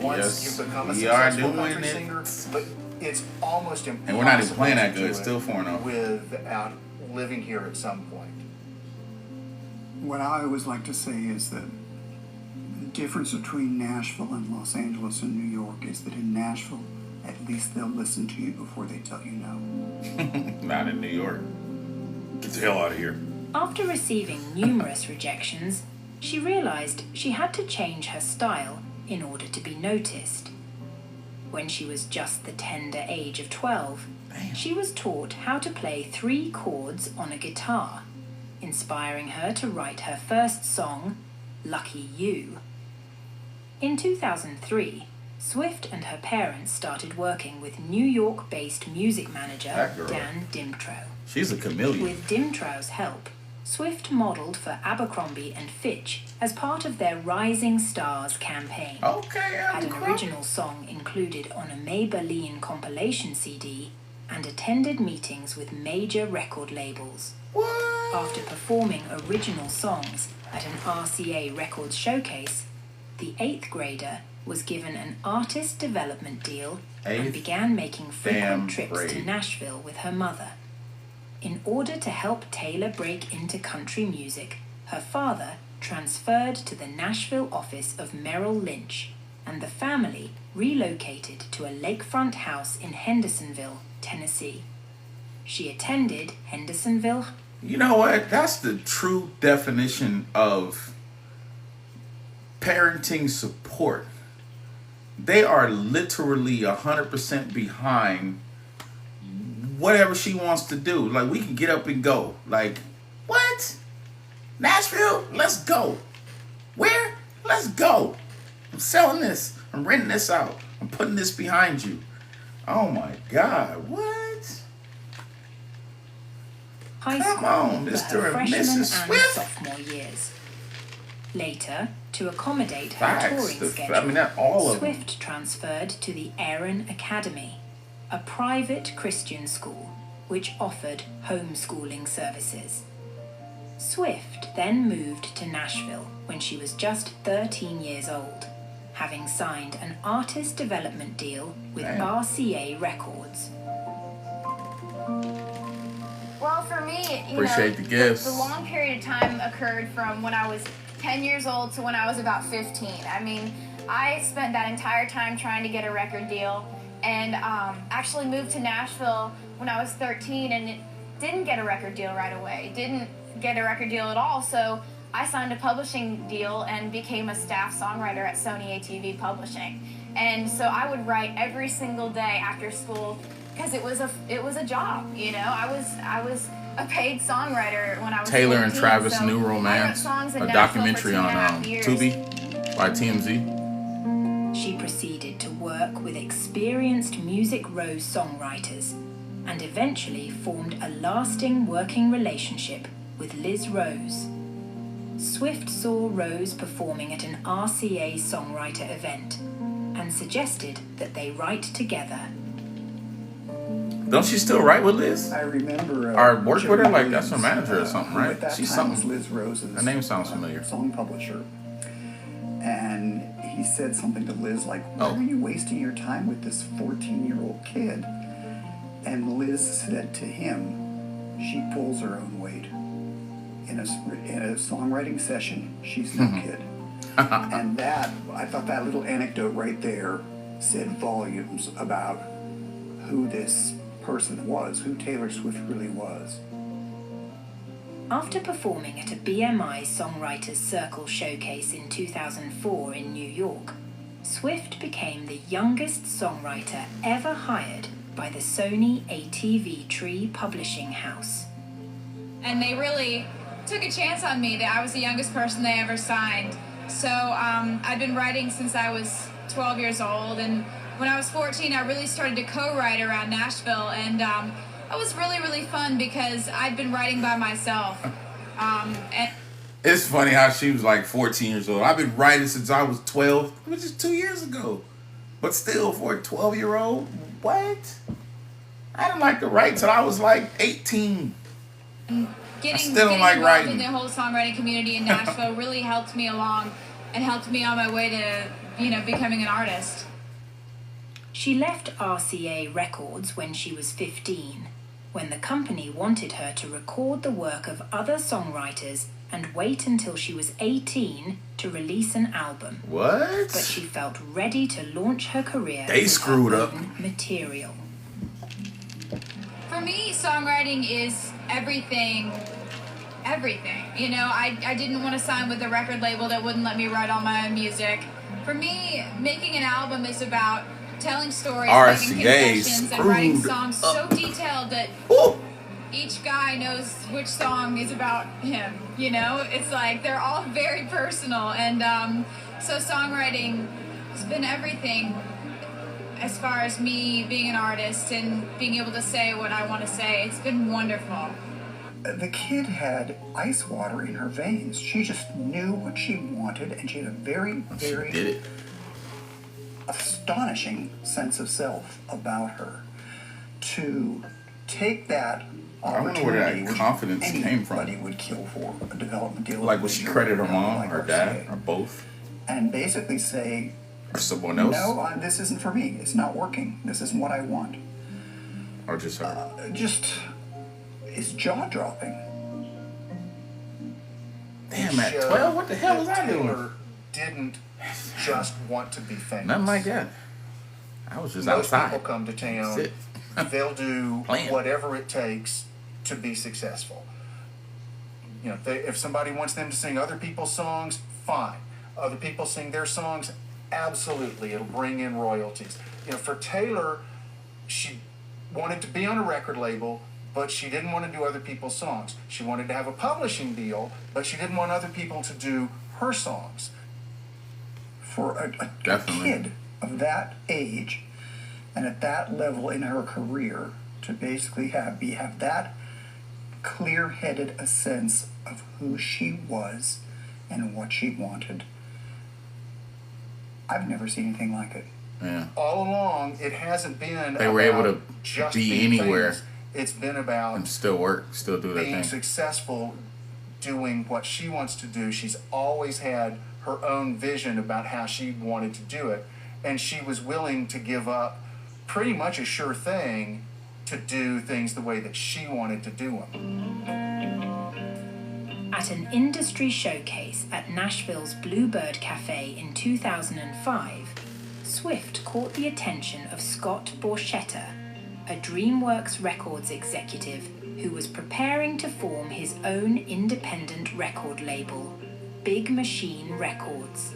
[SPEAKER 14] once
[SPEAKER 1] Yes,
[SPEAKER 14] you become a
[SPEAKER 1] we are
[SPEAKER 14] successful
[SPEAKER 1] doing
[SPEAKER 14] country
[SPEAKER 1] it.
[SPEAKER 14] singer. But it's almost impossible.
[SPEAKER 1] And we're not even playing that
[SPEAKER 14] to
[SPEAKER 1] good.
[SPEAKER 14] do
[SPEAKER 1] Still
[SPEAKER 14] it
[SPEAKER 1] 4-0.
[SPEAKER 14] without living here at some point.
[SPEAKER 13] What I always like to say is that the difference between Nashville and Los Angeles and New York is that in Nashville, at least they'll listen to you before they tell you no.
[SPEAKER 1] Not in New York. Get the hell out of here.
[SPEAKER 7] After receiving numerous rejections, she realized she had to change her style in order to be noticed. When she was just the tender age of 12, she was taught how to play 3 chords on a guitar, inspiring her to write her first song, Lucky You. In 2003, Swift and her parents started working with New York-based music manager
[SPEAKER 1] That girl.
[SPEAKER 7] Dan Dimtrow.
[SPEAKER 1] She's a chameleon.
[SPEAKER 7] With Dimtrow's help, Swift modelled for Abercrombie and Fitch as part of their Rising Stars campaign.
[SPEAKER 1] Okay,
[SPEAKER 7] Had an original song included on a Maybelline compilation CD and attended meetings with major record labels.
[SPEAKER 1] What?
[SPEAKER 7] After performing original songs at an RCA Records showcase, the 8th grader was given an artist development deal and began making frequent trips to Nashville with her mother. In order to help Taylor break into country music, her father transferred to the Nashville office of Merrill Lynch, and the family relocated to a lakefront house in Hendersonville, Tennessee. She attended Hendersonville.
[SPEAKER 1] You know what? That's the true definition of parenting support. They are literally 100% behind whatever she wants to do. Like, we can get up and go. Like, what? Nashville? Let's go. Where? Let's go. I'm selling this. I'm renting this out. I'm putting this behind you. Oh my God. What?
[SPEAKER 7] High
[SPEAKER 1] Come
[SPEAKER 7] school
[SPEAKER 1] on,
[SPEAKER 7] for
[SPEAKER 1] Mr.
[SPEAKER 7] her
[SPEAKER 1] and
[SPEAKER 7] freshman
[SPEAKER 1] Mrs.
[SPEAKER 7] and
[SPEAKER 1] Swift.
[SPEAKER 7] sophomore years. Later, to accommodate her
[SPEAKER 1] Facts.
[SPEAKER 7] touring schedule,
[SPEAKER 1] I mean, not all of them.
[SPEAKER 7] Swift transferred to the Aaron Academy, a private Christian school which offered homeschooling services. Swift then moved to Nashville when she was just 13 years old, having signed an artist development deal with RCA Records.
[SPEAKER 9] Well, for me,
[SPEAKER 1] Appreciate the gifts.
[SPEAKER 9] The long period of time occurred from when I was 10 years old to when I was about 15. I mean, I spent that entire time trying to get a record deal, and actually moved to Nashville when I was 13 and didn't get a record deal right away. Didn't get a record deal at all, so I signed a publishing deal and became a staff songwriter at Sony ATV Publishing. And so I would write every single day after school because it was a job, you know. I was a paid songwriter when I was
[SPEAKER 1] Taylor
[SPEAKER 9] 14,
[SPEAKER 1] and Travis
[SPEAKER 9] so
[SPEAKER 1] New
[SPEAKER 9] I wrote
[SPEAKER 1] Romance,
[SPEAKER 9] songs in
[SPEAKER 1] a
[SPEAKER 9] Nashville
[SPEAKER 1] documentary
[SPEAKER 9] for
[SPEAKER 1] on
[SPEAKER 9] 2.5 years.
[SPEAKER 1] Tubi by TMZ.
[SPEAKER 7] She proceeded to work with experienced Music Row songwriters and eventually formed a lasting working relationship with Liz Rose. Swift saw Rose performing at an RCA songwriter event and suggested that they write together.
[SPEAKER 1] Don't she still write with Liz?
[SPEAKER 13] I remember.
[SPEAKER 1] Or work with her?
[SPEAKER 13] Jerry
[SPEAKER 1] Like, that's her
[SPEAKER 13] Williams,
[SPEAKER 1] manager or something,
[SPEAKER 13] who
[SPEAKER 1] right?
[SPEAKER 13] At that
[SPEAKER 1] She's
[SPEAKER 13] time
[SPEAKER 1] something.
[SPEAKER 13] was Liz Rose's
[SPEAKER 1] Her name sounds familiar.
[SPEAKER 13] song publisher. And he said something to Liz like, "Why are you wasting your time with this 14-year-old kid?" And Liz said to him, "She pulls her own weight. In a songwriting session, she's no kid." And that, I thought that little anecdote right there said volumes about who this person was, who Taylor Swift really was.
[SPEAKER 7] After performing at a BMI Songwriters Circle showcase in 2004 in New York, Swift became the youngest songwriter ever hired by the Sony ATV Tree Publishing House.
[SPEAKER 16] And they really took a chance on me that I was the youngest person they ever signed. So I've been writing since I was 12 years old, and when I was 14 I really started to co-write around Nashville, and that was really, really fun because I'd been writing by myself. And
[SPEAKER 1] It's funny how she was like 14 years old. I've been writing since I was 12, which is 2 years ago. But still, for a 12-year-old, what? I didn't like to write till I was like 18.
[SPEAKER 16] getting
[SPEAKER 1] still don't like
[SPEAKER 16] involved
[SPEAKER 1] writing.
[SPEAKER 16] in the whole songwriting community in Nashville really helped me along and helped me on my way to, becoming an artist.
[SPEAKER 7] She left RCA Records when she was 15, when the company wanted her to record the work of other songwriters and wait until she was 18 to release an album.
[SPEAKER 1] What?
[SPEAKER 7] But she felt ready to launch her career
[SPEAKER 1] They
[SPEAKER 7] with
[SPEAKER 1] screwed
[SPEAKER 7] her
[SPEAKER 1] up.
[SPEAKER 7] own material.
[SPEAKER 16] For me, songwriting is everything. I didn't want to sign with a record label that wouldn't let me write all my own music. For me, making an album is about telling stories, making confessions, and writing songs so detailed that each guy knows which song is about him. It's like they're all very personal, and so songwriting has been everything as far as me being an artist and being able to say what I want to say. It's been wonderful.
[SPEAKER 13] The kid had ice water in her veins. She just knew what she wanted, and she had a very, very astonishing sense of self about her. To take that
[SPEAKER 1] I wonder where that confidence came from.
[SPEAKER 13] Anybody would kill for a development deal.
[SPEAKER 1] Like, would she credit her mom, her dad, or both?
[SPEAKER 13] And basically say,
[SPEAKER 1] or someone else?
[SPEAKER 13] No, this isn't for me. It's not working. This isn't what I want.
[SPEAKER 1] Or just her?
[SPEAKER 13] It's jaw-dropping.
[SPEAKER 1] Damn, at 12? What the hell was I doing?
[SPEAKER 14] Taylor didn't just want to be famous.
[SPEAKER 1] Nothing like that. I was just
[SPEAKER 14] Most
[SPEAKER 1] outside.
[SPEAKER 14] people come to town. They'll do whatever it takes to be successful. You know, if somebody wants them to sing other people's songs, fine. Other people sing their songs, absolutely. It'll bring in royalties. You know, for Taylor, she wanted to be on a record label, but she didn't want to do other people's songs. She wanted to have a publishing deal, but she didn't want other people to do her songs. For a kid of that age and at that level in her career to basically have that clear-headed a sense of who she was and what she wanted, I've never seen anything like it.
[SPEAKER 1] Yeah.
[SPEAKER 14] All along, it hasn't been
[SPEAKER 1] they were able to
[SPEAKER 14] just
[SPEAKER 1] be anywhere.
[SPEAKER 14] Famous. It's been about
[SPEAKER 1] and still work, still do their thing.
[SPEAKER 14] Being successful, doing what she wants to do. She's always had her own vision about how she wanted to do it, and she was willing to give up pretty much a sure thing to do things the way that she wanted to do them.
[SPEAKER 7] At an industry showcase at Nashville's Bluebird Cafe in 2005, Swift caught the attention of Scott Borchetta, a DreamWorks Records executive who was preparing to form his own independent record label, Big Machine Records.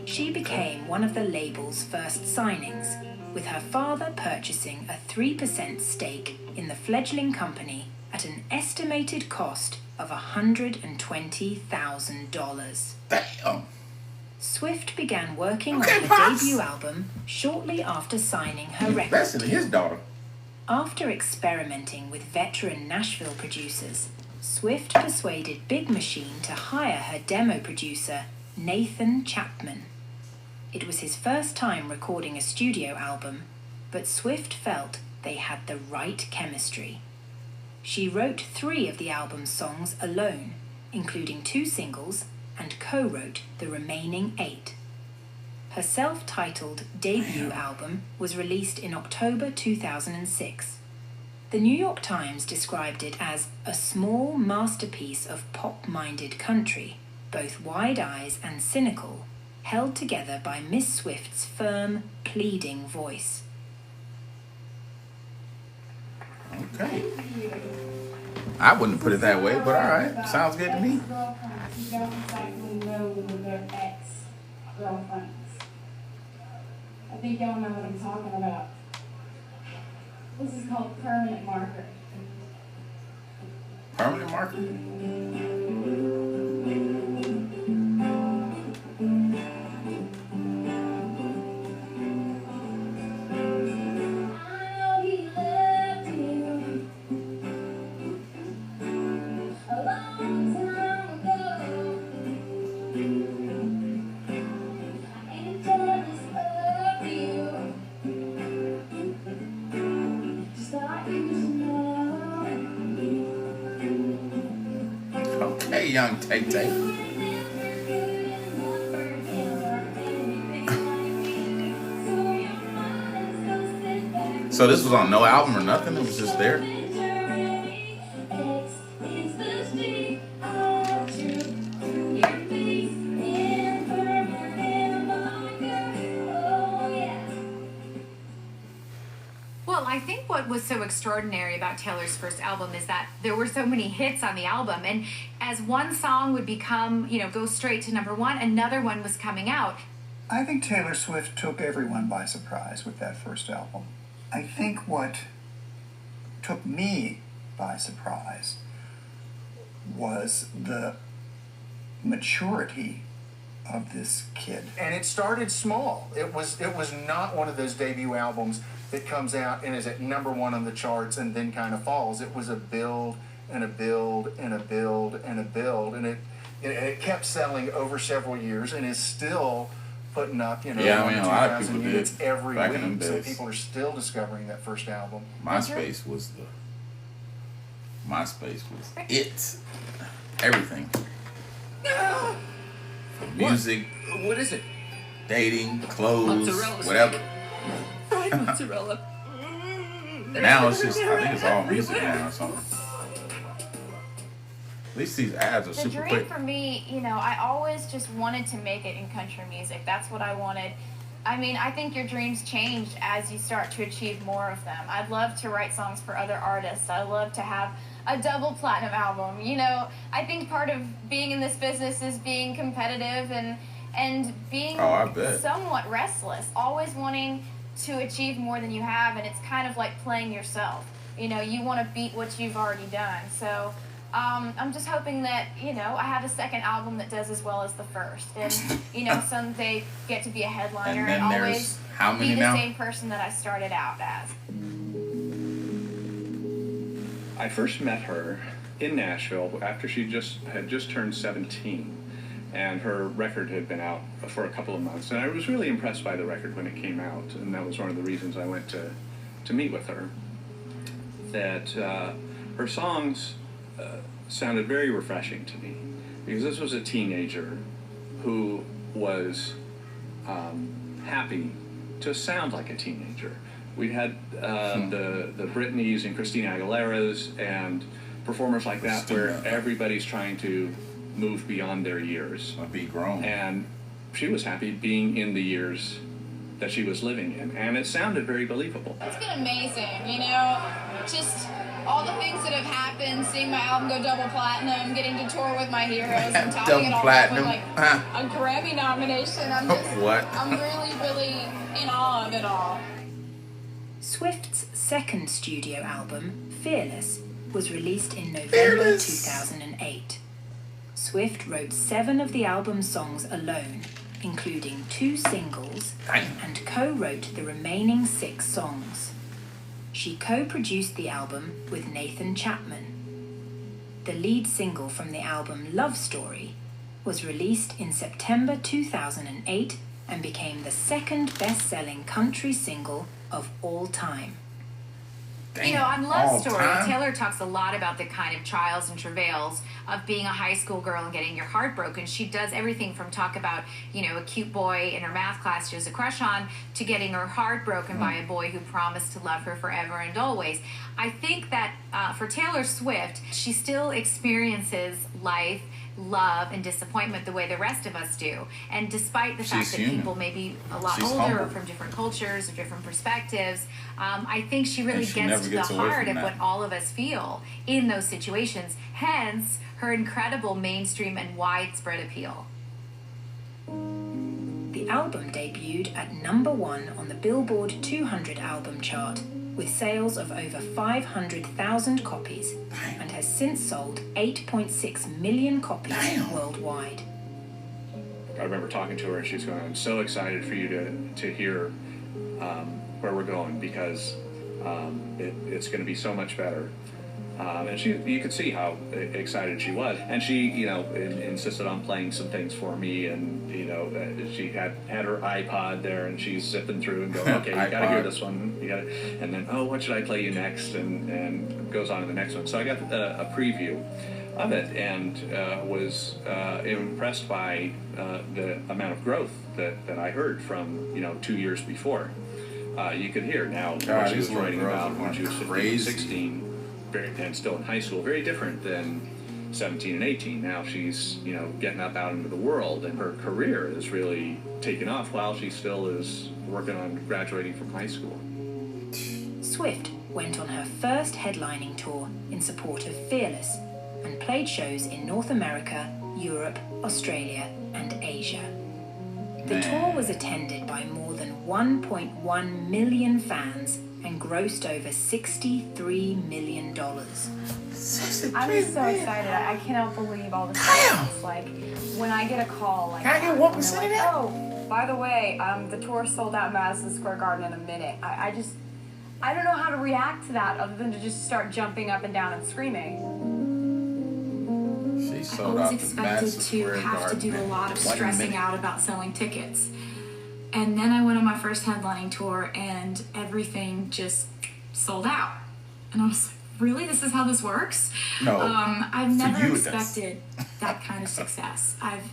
[SPEAKER 7] She became one of the label's first signings, with her father purchasing a 3% stake in the fledgling company at an estimated cost of $120,000.
[SPEAKER 1] Damn.
[SPEAKER 7] Swift began working on her debut album shortly after signing her record.
[SPEAKER 1] Invested in his daughter.
[SPEAKER 7] After experimenting with veteran Nashville producers, Swift persuaded Big Machine to hire her demo producer, Nathan Chapman. It was his first time recording a studio album, but Swift felt they had the right chemistry. She wrote 3 of the album's songs alone, including 2 singles, and co-wrote the remaining 8. Her self-titled debut album was released in October 2006. The New York Times described it as a small masterpiece of pop-minded country, both wide eyes and cynical, held together by Miss Swift's firm, pleading voice.
[SPEAKER 1] Okay. I wouldn't put it that way, but all right. Sounds good to me.
[SPEAKER 10] I think y'all know what I'm talking about. This is called permanent marker.
[SPEAKER 1] Permanent marker? Okay, young Tay-Tay. So this was on no album or nothing? It was just there?
[SPEAKER 4] Well, I think what was so extraordinary about Taylor's first album is that there were so many hits on the album, and as one song would become, go straight to number 1, another one was coming out.
[SPEAKER 13] I think Taylor Swift took everyone by surprise with that first album. I think what took me by surprise was the maturity of this kid.
[SPEAKER 14] And it started small. It was not one of those debut albums that comes out and is at number 1 on the charts and then kind of falls. It was a build and a build and a build and a build, and it kept selling over several years and is still putting up, you know,
[SPEAKER 1] Yeah, I mean, a lot of
[SPEAKER 14] 2,000
[SPEAKER 1] people
[SPEAKER 14] units
[SPEAKER 1] did
[SPEAKER 14] every
[SPEAKER 1] back in
[SPEAKER 14] week.
[SPEAKER 1] them
[SPEAKER 14] So
[SPEAKER 1] days.
[SPEAKER 14] people are still discovering that first album.
[SPEAKER 1] MySpace was it. Everything. Music.
[SPEAKER 6] What is it?
[SPEAKER 1] Dating, clothes,
[SPEAKER 6] Mozzarella.
[SPEAKER 1] whatever.
[SPEAKER 6] Fried mozzarella.
[SPEAKER 1] Now it's just, I think it's all music now or something. At least these ads are
[SPEAKER 16] The
[SPEAKER 1] super
[SPEAKER 16] dream
[SPEAKER 1] quick.
[SPEAKER 16] for me, you know, I always just wanted to make it in country music. That's what I wanted. I mean, I think your dreams change as you start to achieve more of them. I'd love to write songs for other artists. I'd love to have a double platinum album. You know, I think part of being in this business is being competitive and being
[SPEAKER 1] Oh, I bet.
[SPEAKER 16] somewhat restless, always wanting to achieve more than you have, and it's kind of like playing yourself. You know, you want to beat what you've already done. So I'm just hoping that, you know, I have a second album that does as well as the first, and you know, someday get to be a headliner
[SPEAKER 1] And then
[SPEAKER 16] and
[SPEAKER 1] there's
[SPEAKER 16] always
[SPEAKER 1] how many
[SPEAKER 16] be the
[SPEAKER 1] now?
[SPEAKER 16] same person that I started out as.
[SPEAKER 5] I first met her in Nashville after she had just turned 17, and her record had been out for a couple of months, and I was really impressed by the record when it came out, and that was one of the reasons I went to meet with her. That her songs sounded very refreshing to me, because this was a teenager who was happy to sound like a teenager. We had the Britneys and Christina Aguileras and performers like that where everybody's trying to move beyond their years.
[SPEAKER 1] Be grown.
[SPEAKER 5] And she was happy being in the years that she was living in, and it sounded very believable.
[SPEAKER 16] It's been amazing, you know, just all the things that have happened, seeing my album go double platinum, getting to tour with my heroes, and topping it all up with like a Grammy nomination. I'm just, I'm really in awe of it all.
[SPEAKER 7] Swift's second studio album, Fearless, was released in November 2008. Swift wrote 7 of the album's songs alone, including 2 singles, and co-wrote the remaining 6 songs. She co-produced the album with Nathan Chapman. The lead single from the album, Love Story, was released in September 2008 and became the second best-selling country single of all time.
[SPEAKER 4] You know, on Love Story, Taylor talks a lot about the kind of trials and travails of being a high school girl and getting your heart broken. She does everything from talk about, you know, a cute boy in her math class she has a crush on, to getting her heart broken by a boy who promised to love her forever and always. I think that for Taylor Swift, she still experiences life, love, and disappointment the way the rest of us do. And despite the fact that people may be a lot older or from different cultures or different perspectives, I think she really gets to the heart of what all of us feel in those situations, hence her incredible mainstream and widespread appeal.
[SPEAKER 7] The album debuted at number 1 on the Billboard 200 album chart, with sales of over 500,000 copies, and has since sold 8.6 million copies worldwide.
[SPEAKER 5] I remember talking to her, and she's going, "I'm so excited for you to hear where we're going, because it's going to be so much better." And you could see how excited she was, and she, you know, insisted on playing some things for me, and you know, she had her iPod there, and she's zipping through and going, "Okay, you got to hear this one, you got to," and then, "Oh, what should I play you next?" and goes on to the next one. So I got a preview of it, and was impressed by the amount of growth that I heard from, you know, 2 years before. You could hear now what she was writing about when she was 15, 16, and still in high school, very different than 17 and 18. Now she's, you know, getting up out into the world, and her career is really taken off while she still is working on graduating from high school.
[SPEAKER 7] Swift went on her first headlining tour in support of Fearless, and played shows in North America, Europe, Australia, and Asia. The tour was attended by more than 1.1 million fans and grossed over $63 million.
[SPEAKER 17] I'm just so excited. I cannot believe all the stuff. Like, when I get a call, like,
[SPEAKER 1] can I get 1% of that?
[SPEAKER 17] Oh, by the way, the tour sold out Madison Square Garden in a minute. I don't know how to react to that other than to just start jumping up and down and screaming.
[SPEAKER 1] sold
[SPEAKER 2] always
[SPEAKER 1] out the
[SPEAKER 2] expected
[SPEAKER 1] Madison
[SPEAKER 2] to
[SPEAKER 1] Square
[SPEAKER 2] have to
[SPEAKER 1] Garden
[SPEAKER 2] do a
[SPEAKER 1] in
[SPEAKER 2] lot of
[SPEAKER 1] 1
[SPEAKER 2] stressing
[SPEAKER 1] minute.
[SPEAKER 2] out about selling tickets. And then I went on my first headlining tour and everything just sold out. And I was like, really? This is how this works?
[SPEAKER 1] No,
[SPEAKER 2] I've
[SPEAKER 1] for
[SPEAKER 2] never
[SPEAKER 1] you it does.
[SPEAKER 2] expected that kind of success. I've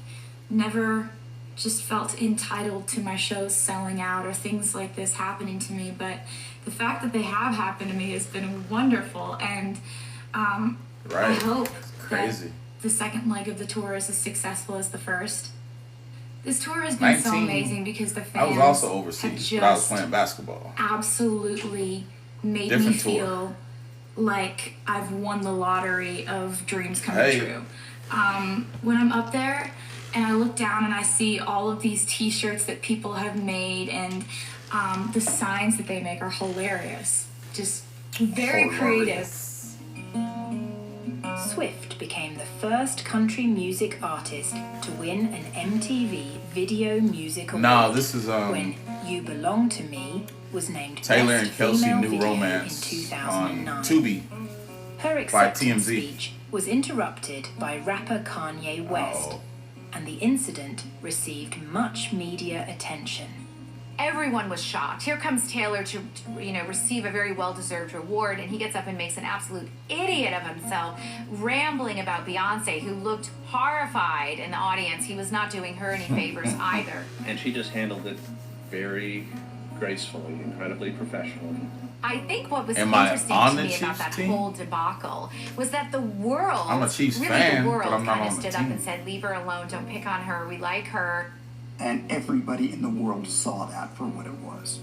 [SPEAKER 2] never just felt entitled to my shows selling out or things like this happening to me. But the fact that they have happened to me has been wonderful. And I
[SPEAKER 1] Right.
[SPEAKER 2] hope
[SPEAKER 1] Crazy.
[SPEAKER 2] that the second leg of the tour is as successful as the first. This tour has been so
[SPEAKER 1] 19
[SPEAKER 2] amazing because the
[SPEAKER 1] I
[SPEAKER 2] fans
[SPEAKER 1] was also
[SPEAKER 2] have
[SPEAKER 1] overseas,
[SPEAKER 2] just
[SPEAKER 1] but I was playing basketball.
[SPEAKER 2] absolutely made
[SPEAKER 1] Different
[SPEAKER 2] me
[SPEAKER 1] tour.
[SPEAKER 2] feel like I've won the lottery of dreams coming
[SPEAKER 1] Hey.
[SPEAKER 2] true. When I'm up there and I look down and I see all of these t-shirts that people have made and the signs that they make are hilarious. Just very creative.
[SPEAKER 7] Swift became the first country music artist to win an MTV Video Music Award
[SPEAKER 1] No, this is
[SPEAKER 7] when You Belong to Me was named
[SPEAKER 1] Taylor
[SPEAKER 7] Best
[SPEAKER 1] and Kelsey
[SPEAKER 7] Female
[SPEAKER 1] New
[SPEAKER 7] Video
[SPEAKER 1] Romance
[SPEAKER 7] in
[SPEAKER 1] on
[SPEAKER 7] 2009.
[SPEAKER 1] Tubi.
[SPEAKER 7] Her
[SPEAKER 1] by
[SPEAKER 7] acceptance
[SPEAKER 1] TMZ.
[SPEAKER 7] speech was interrupted by rapper Kanye West, and the incident received much media attention.
[SPEAKER 4] Everyone was shocked. Here comes Taylor to receive a very well-deserved reward, and he gets up and makes an absolute idiot of himself, rambling about Beyonce, who looked horrified in the audience. He was not doing her any favors either.
[SPEAKER 5] And she just handled it very gracefully, incredibly professionally.
[SPEAKER 4] I think what was
[SPEAKER 1] Am I
[SPEAKER 4] interesting
[SPEAKER 1] on
[SPEAKER 4] to
[SPEAKER 1] the
[SPEAKER 4] me about
[SPEAKER 1] Chiefs
[SPEAKER 4] that
[SPEAKER 1] team?
[SPEAKER 4] whole debacle was that the world,
[SPEAKER 1] I'm a Chiefs
[SPEAKER 4] really
[SPEAKER 1] fan,
[SPEAKER 4] the
[SPEAKER 1] but
[SPEAKER 4] world,
[SPEAKER 1] I'm not
[SPEAKER 4] kind of
[SPEAKER 1] on the
[SPEAKER 4] stood up
[SPEAKER 1] team.
[SPEAKER 4] and said, "Leave her alone. Don't pick on her. We like her."
[SPEAKER 13] And everybody in the world saw that for what it was.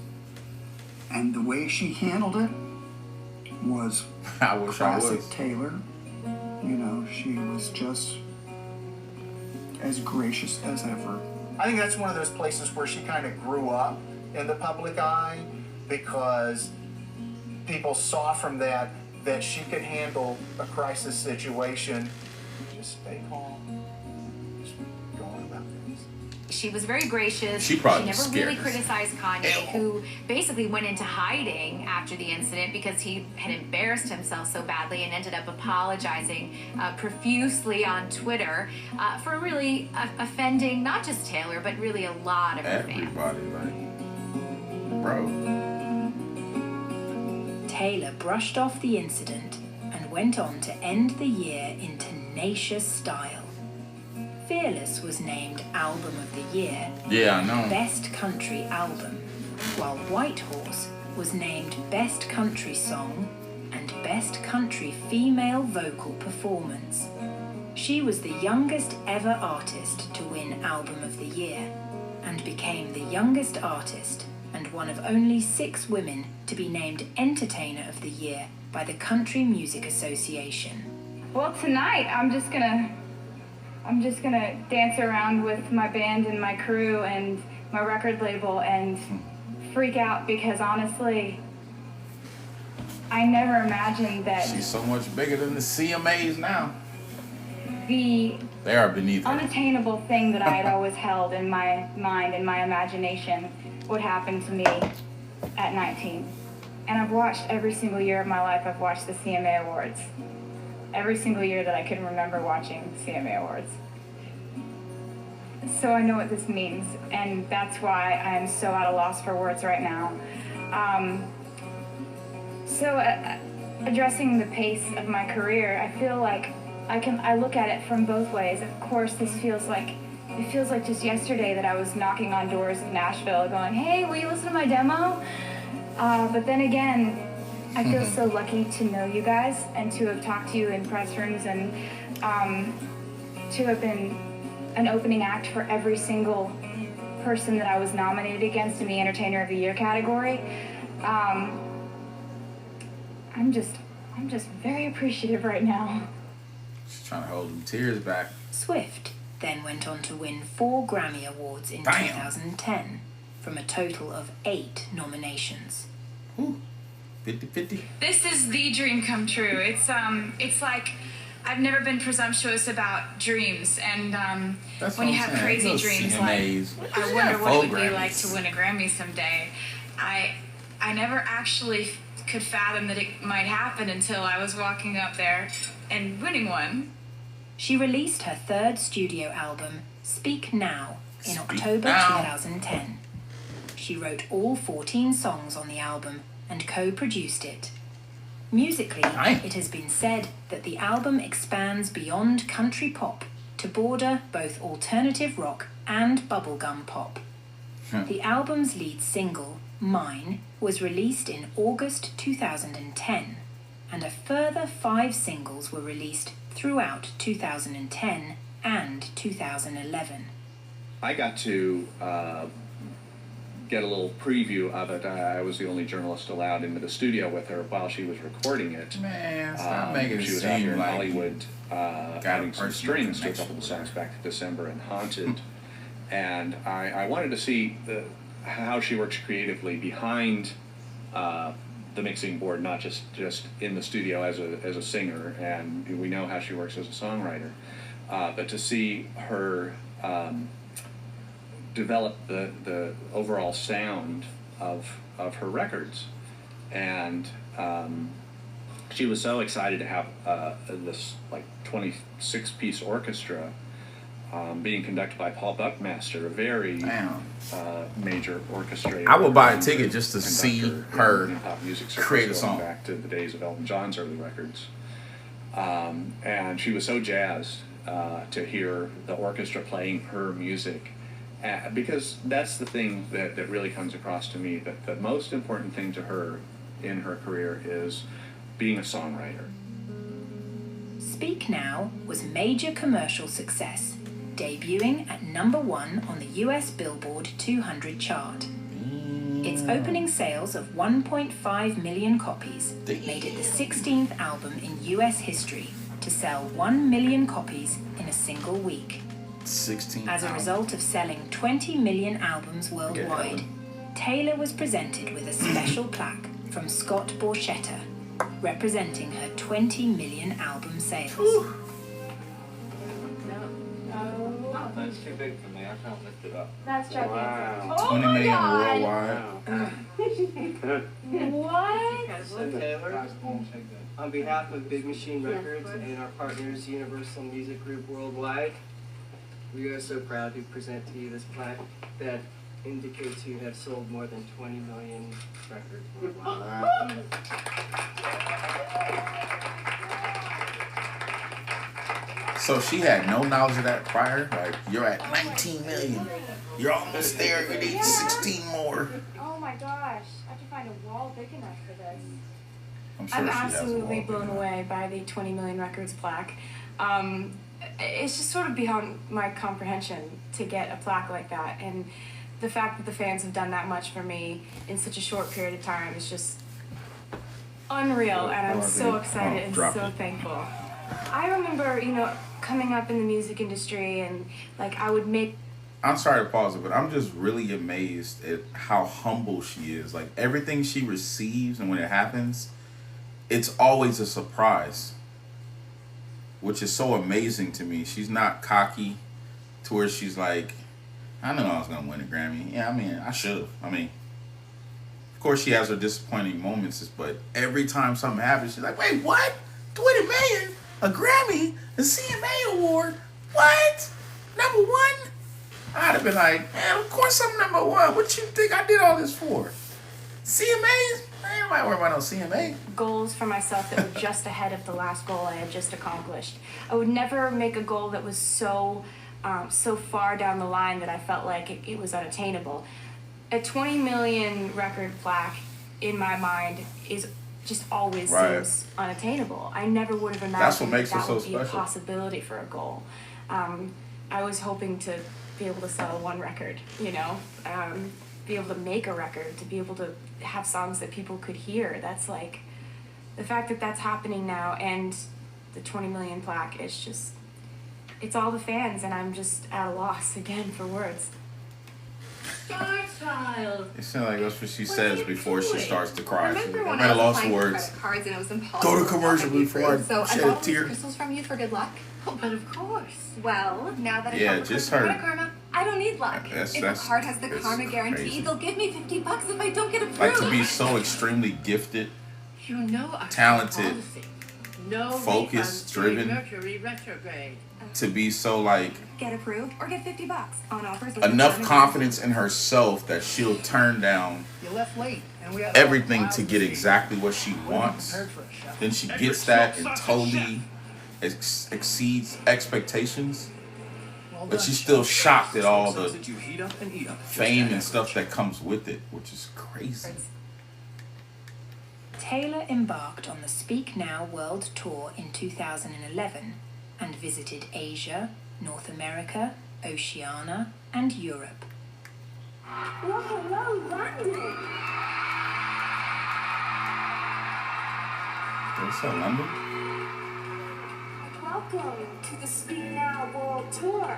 [SPEAKER 13] And the way she handled it was
[SPEAKER 1] I wish I
[SPEAKER 13] classic
[SPEAKER 1] was.
[SPEAKER 13] Taylor. You know, she was just as gracious as ever.
[SPEAKER 14] I think that's one of those places where she kind of grew up in the public eye because people saw from that she could handle a crisis situation. Just stay calm. Just go on about things.
[SPEAKER 4] She was very gracious.
[SPEAKER 1] She probably
[SPEAKER 4] never
[SPEAKER 1] scared
[SPEAKER 4] really
[SPEAKER 1] us.
[SPEAKER 4] criticized Kanye, who basically went into hiding after the incident because he had embarrassed himself so badly and ended up apologizing profusely on Twitter for really offending not just Taylor, but really a lot of her fans.
[SPEAKER 1] Everybody, like, bro.
[SPEAKER 7] Taylor brushed off the incident and went on to end the year in tenacious style. Fearless was named Album of the Year,
[SPEAKER 1] Yeah, I know.
[SPEAKER 7] Best Country Album, while Whitehorse was named Best Country Song and Best Country Female Vocal Performance. She was the youngest ever artist to win Album of the Year and became the youngest artist and one of only 6 women to be named Entertainer of the Year by the Country Music Association.
[SPEAKER 10] Well, tonight I'm just gonna dance around with my band and my crew and my record label and freak out because honestly, I never imagined that
[SPEAKER 1] She's so much bigger than the CMAs now.
[SPEAKER 10] the
[SPEAKER 1] They are beneath her.
[SPEAKER 10] unattainable thing that I had always held in my mind and my imagination would happen to me at 19. And I've watched every single year of my life, I've watched the CMA Awards. Every single year that I can remember watching CMA Awards. So I know what this means, and that's why I am so at a loss for words right now. Addressing the pace of my career, I feel like I look at it from both ways. Of course, it feels like just yesterday that I was knocking on doors of Nashville going, "Hey, will you listen to my demo?" But then again, I feel so lucky to know you guys and to have talked to you in press rooms and to have been an opening act for every single person that I was nominated against in the Entertainer of the Year category. I'm just very appreciative right now.
[SPEAKER 1] She's trying to hold them tears back.
[SPEAKER 7] Swift then went on to win 4 Grammy Awards in 2010 from a total of 8 nominations.
[SPEAKER 1] 50-50.
[SPEAKER 16] This is the dream come true. It's like I've never been presumptuous about dreams, and
[SPEAKER 1] That's
[SPEAKER 16] when
[SPEAKER 1] what
[SPEAKER 16] you
[SPEAKER 1] I'm
[SPEAKER 16] have
[SPEAKER 1] saying.
[SPEAKER 16] crazy
[SPEAKER 1] Those
[SPEAKER 16] dreams,
[SPEAKER 1] CMAs.
[SPEAKER 16] like I
[SPEAKER 1] Yeah,
[SPEAKER 16] wonder what it would be
[SPEAKER 1] Grammys.
[SPEAKER 16] like to win a Grammy someday. I never actually could fathom that it might happen until I was walking up there and winning one.
[SPEAKER 7] She released her third studio album, Speak Now, in October
[SPEAKER 1] Now.
[SPEAKER 7] 2010. She wrote all 14 songs on the album and co-produced it. Musically, it has been said that the album expands beyond country pop to border both alternative rock and bubblegum pop. The album's lead single, Mine, was released in August 2010, and a further 5 singles were released throughout 2010 and 2011.
[SPEAKER 5] I got to get a little preview of it. I was the only journalist allowed into the studio with her while she was recording it.
[SPEAKER 1] Man, stop making it
[SPEAKER 5] She was out
[SPEAKER 1] seem
[SPEAKER 5] here in
[SPEAKER 1] like
[SPEAKER 5] Hollywood adding some
[SPEAKER 1] personal
[SPEAKER 5] strings to a
[SPEAKER 1] connection
[SPEAKER 5] couple of
[SPEAKER 1] with
[SPEAKER 5] songs back to December and Haunted. And I wanted to see how she works creatively behind the mixing board, not just in the studio as a singer, and we know how she works as a songwriter, but to see her develop the overall sound of her records. And she was so excited to have this like 26-piece orchestra being conducted by Paul Buckmaster, a very major orchestrator.
[SPEAKER 1] I would buy a ticket just to see her
[SPEAKER 5] in pop music
[SPEAKER 1] create a
[SPEAKER 5] going
[SPEAKER 1] song.
[SPEAKER 5] back to the days of Elton John's early records. And she was so jazzed to hear the orchestra playing her music, because that's the thing that really comes across to me, that the most important thing to her in her career is being a songwriter.
[SPEAKER 7] Speak Now was major commercial success, debuting at #1 on the US Billboard 200 chart. Its opening sales of 1.5 million copies made it the 16th album in US history to sell 1 million copies in a single week.
[SPEAKER 1] 16
[SPEAKER 7] As a result of selling 20 million albums worldwide, Taylor was presented with a special plaque from Scott Borchetta, representing her 20 million album sales.
[SPEAKER 18] That's too big for me. I can't lift it up.
[SPEAKER 10] That's gigantic.
[SPEAKER 18] Wow.
[SPEAKER 10] Oh
[SPEAKER 1] 20
[SPEAKER 10] my
[SPEAKER 1] million
[SPEAKER 10] God.
[SPEAKER 1] worldwide.
[SPEAKER 10] What?
[SPEAKER 18] So Taylor, on behalf of Big Machine Records and our partners Universal Music Group Worldwide, we are so proud to present to you this plaque that indicates you have sold more than 20 million records worldwide.
[SPEAKER 1] So she had no knowledge of that prior? Like, you're at 19 million. You're almost there. You need 16 more.
[SPEAKER 10] Oh my gosh. I have to find a wall big enough for this.
[SPEAKER 2] I'm absolutely blown away by the 20 million records plaque. It's just sort of beyond my comprehension to get a plaque like that, and the fact that the fans have done that much for me in such a short period of time is just unreal, and I'm so excited and so thankful. I remember, coming up in the music industry, and like I would make.
[SPEAKER 1] I'm sorry to pause it, but I'm just really amazed at how humble she is. Like, everything she receives, and when it happens, it's always a surprise, which is so amazing to me. She's not cocky to where she's like, I knew I was going to win a Grammy. Yeah, I mean, I should have. I mean, of course she has her disappointing moments, but every time something happens, she's like, wait, what? 20 million? A Grammy? A CMA award? What? #1? I'd have been like, man, of course I'm #1. What you think I did all this for? CMAs? I ain't nobody worry about no CMA.
[SPEAKER 2] Goals for myself that were just ahead of the last goal I had just accomplished. I would never make a goal that was so far down the line that I felt like it was unattainable. A 20 million record plaque, in my mind, is just always seems unattainable. I never would have imagined
[SPEAKER 1] That's what makes
[SPEAKER 2] that
[SPEAKER 1] it so
[SPEAKER 2] would be a
[SPEAKER 1] special.
[SPEAKER 2] possibility for a goal. I was hoping to be able to sell one record, be able to make a record, to be able to have songs that people could hear. That's like, the fact that that's happening now, and the 20 million plaque is just, it's all the fans, and I'm just at a loss again for words.
[SPEAKER 9] Child.
[SPEAKER 1] It sounds like that's what she says before she starts to cry. She's
[SPEAKER 9] Remember
[SPEAKER 1] like,
[SPEAKER 9] when
[SPEAKER 1] I'm at a
[SPEAKER 9] I was
[SPEAKER 1] loss for
[SPEAKER 9] applying for
[SPEAKER 1] words.
[SPEAKER 9] credit cards and it was impossible?
[SPEAKER 1] Go to commercial before I
[SPEAKER 9] So I
[SPEAKER 1] shed
[SPEAKER 9] bought
[SPEAKER 1] a
[SPEAKER 9] all these
[SPEAKER 1] tear.
[SPEAKER 9] crystals from you for good luck. Oh, but of course. Well, now that I
[SPEAKER 1] Yeah,
[SPEAKER 9] have a
[SPEAKER 1] just
[SPEAKER 9] Credit
[SPEAKER 1] her-
[SPEAKER 9] Karma, I don't need luck.
[SPEAKER 1] That's-
[SPEAKER 9] if
[SPEAKER 1] that's-
[SPEAKER 9] a card has the
[SPEAKER 1] it's
[SPEAKER 9] Karma guarantee,
[SPEAKER 1] crazy.
[SPEAKER 9] they'll give me $50 if I don't get approved.
[SPEAKER 1] Like, to be so extremely gifted,
[SPEAKER 9] You know our
[SPEAKER 1] talented,
[SPEAKER 9] policy.
[SPEAKER 1] focused, driven,
[SPEAKER 19] Mercury retrograde.
[SPEAKER 1] to be so like
[SPEAKER 3] Get approved or get $50 on offers.
[SPEAKER 1] enough confidence in herself that she'll turn down
[SPEAKER 14] You left late, and we had
[SPEAKER 1] everything to get exactly what she wants. Then she gets that and totally exceeds expectations. But she's still shocked at all the fame and stuff that comes with it, which is crazy.
[SPEAKER 7] Taylor embarked on the Speak Now World Tour in 2011 and visited Asia, North America, Oceania, and Europe.
[SPEAKER 9] Well, hello, London.
[SPEAKER 1] What's up, London?
[SPEAKER 9] Welcome to the Speak Now World Tour.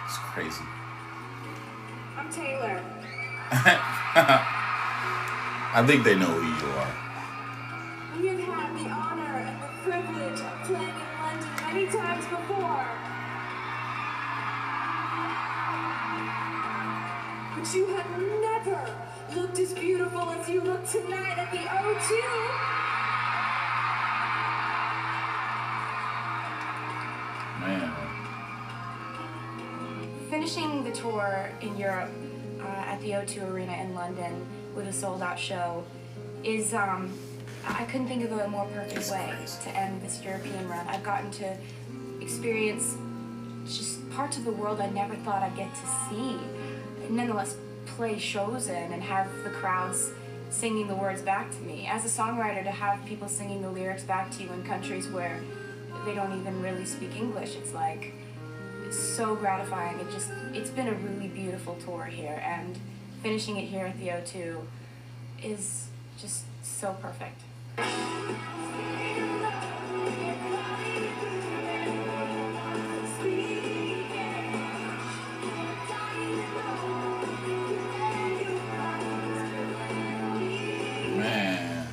[SPEAKER 1] It's crazy.
[SPEAKER 9] I'm Taylor.
[SPEAKER 1] I think they know who you are.
[SPEAKER 9] We have had the honor and the privilege of playing in London many times before. But you have never looked as beautiful as you look tonight at the O2.
[SPEAKER 1] Man.
[SPEAKER 10] Finishing the tour in Europe at the O2 Arena in London with a sold-out show is, I couldn't think of a more perfect way to end this European run. I've gotten to experience just parts of the world I never thought I'd get to see. Nonetheless, play shows in and have the crowds singing the words back to me. As a songwriter, to have people singing the lyrics back to you in countries where they don't even really speak English, it's like, it's so gratifying. It's been a really beautiful tour here, and finishing it here at the O2 is just so perfect.
[SPEAKER 1] Man.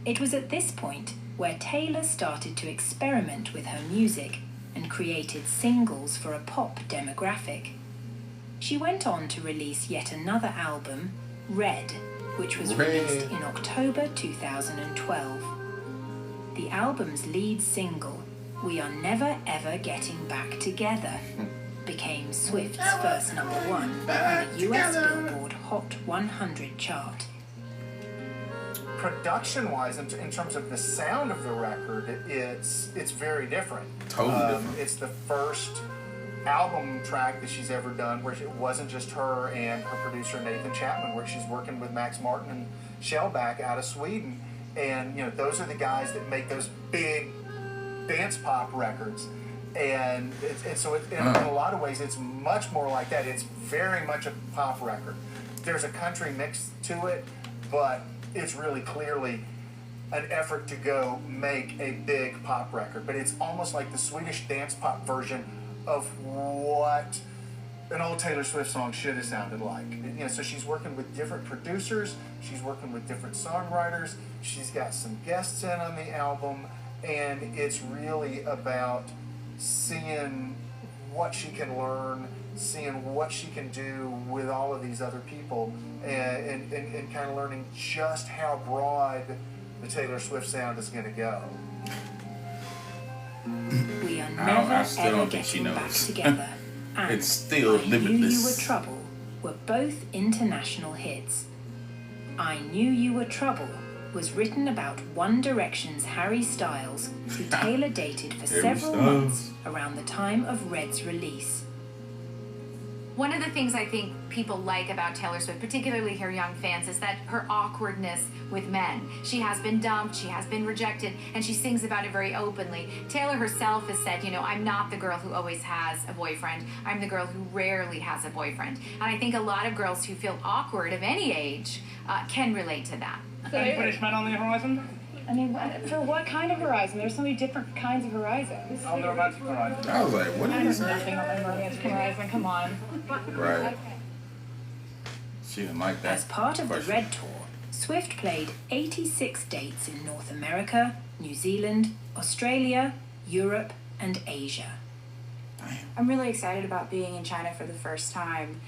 [SPEAKER 7] It was at this point where Taylor started to experiment with her music and created singles for a pop demographic. She went on to release yet another album, Red, which was released in October 2012. The album's lead single, We Are Never Ever Getting Back Together, became Swift's first #1 on the US Billboard Hot 100 chart.
[SPEAKER 14] Production-wise, in terms of the sound of the record, it's very different.
[SPEAKER 1] Totally different.
[SPEAKER 14] It's the first album track that she's ever done where it wasn't just her and her producer Nathan Chapman, where she's working with Max Martin and Shellback out of Sweden, and those are the guys that make those big dance pop records, and so in a lot of ways it's much more like that. It's very much a pop record. There's a country mix to it, but it's really clearly an effort to go make a big pop record. But it's almost like the Swedish dance pop version of what an old Taylor Swift song should have sounded like. So she's working with different producers, she's working with different songwriters, she's got some guests in on the album, and it's really about seeing what she can learn, seeing what she can do with all of these other people, and kind of learning just how broad the Taylor Swift sound is going to go.
[SPEAKER 7] We are never ever getting back together. And
[SPEAKER 1] It's still
[SPEAKER 7] I Knew You Were
[SPEAKER 1] limitless.
[SPEAKER 7] Trouble were both international hits. I Knew You Were Trouble was written about One Direction's Harry Styles, who Taylor dated for
[SPEAKER 1] Harry
[SPEAKER 7] several
[SPEAKER 1] Styles.
[SPEAKER 7] months around the time of Red's release.
[SPEAKER 4] One of the things I think people like about Taylor Swift, particularly her young fans, is that her awkwardness with men. She has been dumped, she has been rejected, and she sings about it very openly. Taylor herself has said, I'm not the girl who always has a boyfriend. I'm the girl who rarely has a boyfriend. And I think a lot of girls who feel awkward of any age can relate to that.
[SPEAKER 15] Any British men on the horizon?
[SPEAKER 10] I mean, for what kind of horizon? There's so many different kinds of horizons.
[SPEAKER 15] On the romantic horizon.
[SPEAKER 1] I was like, what did he
[SPEAKER 10] There's
[SPEAKER 1] say?
[SPEAKER 10] nothing on the romantic horizon, come on.
[SPEAKER 1] Right. She didn't like that.
[SPEAKER 7] As part of the
[SPEAKER 1] question.
[SPEAKER 7] Red Tour, Swift played 86 dates in North America, New Zealand, Australia, Europe, and Asia.
[SPEAKER 10] I'm really excited about being in China for the first time.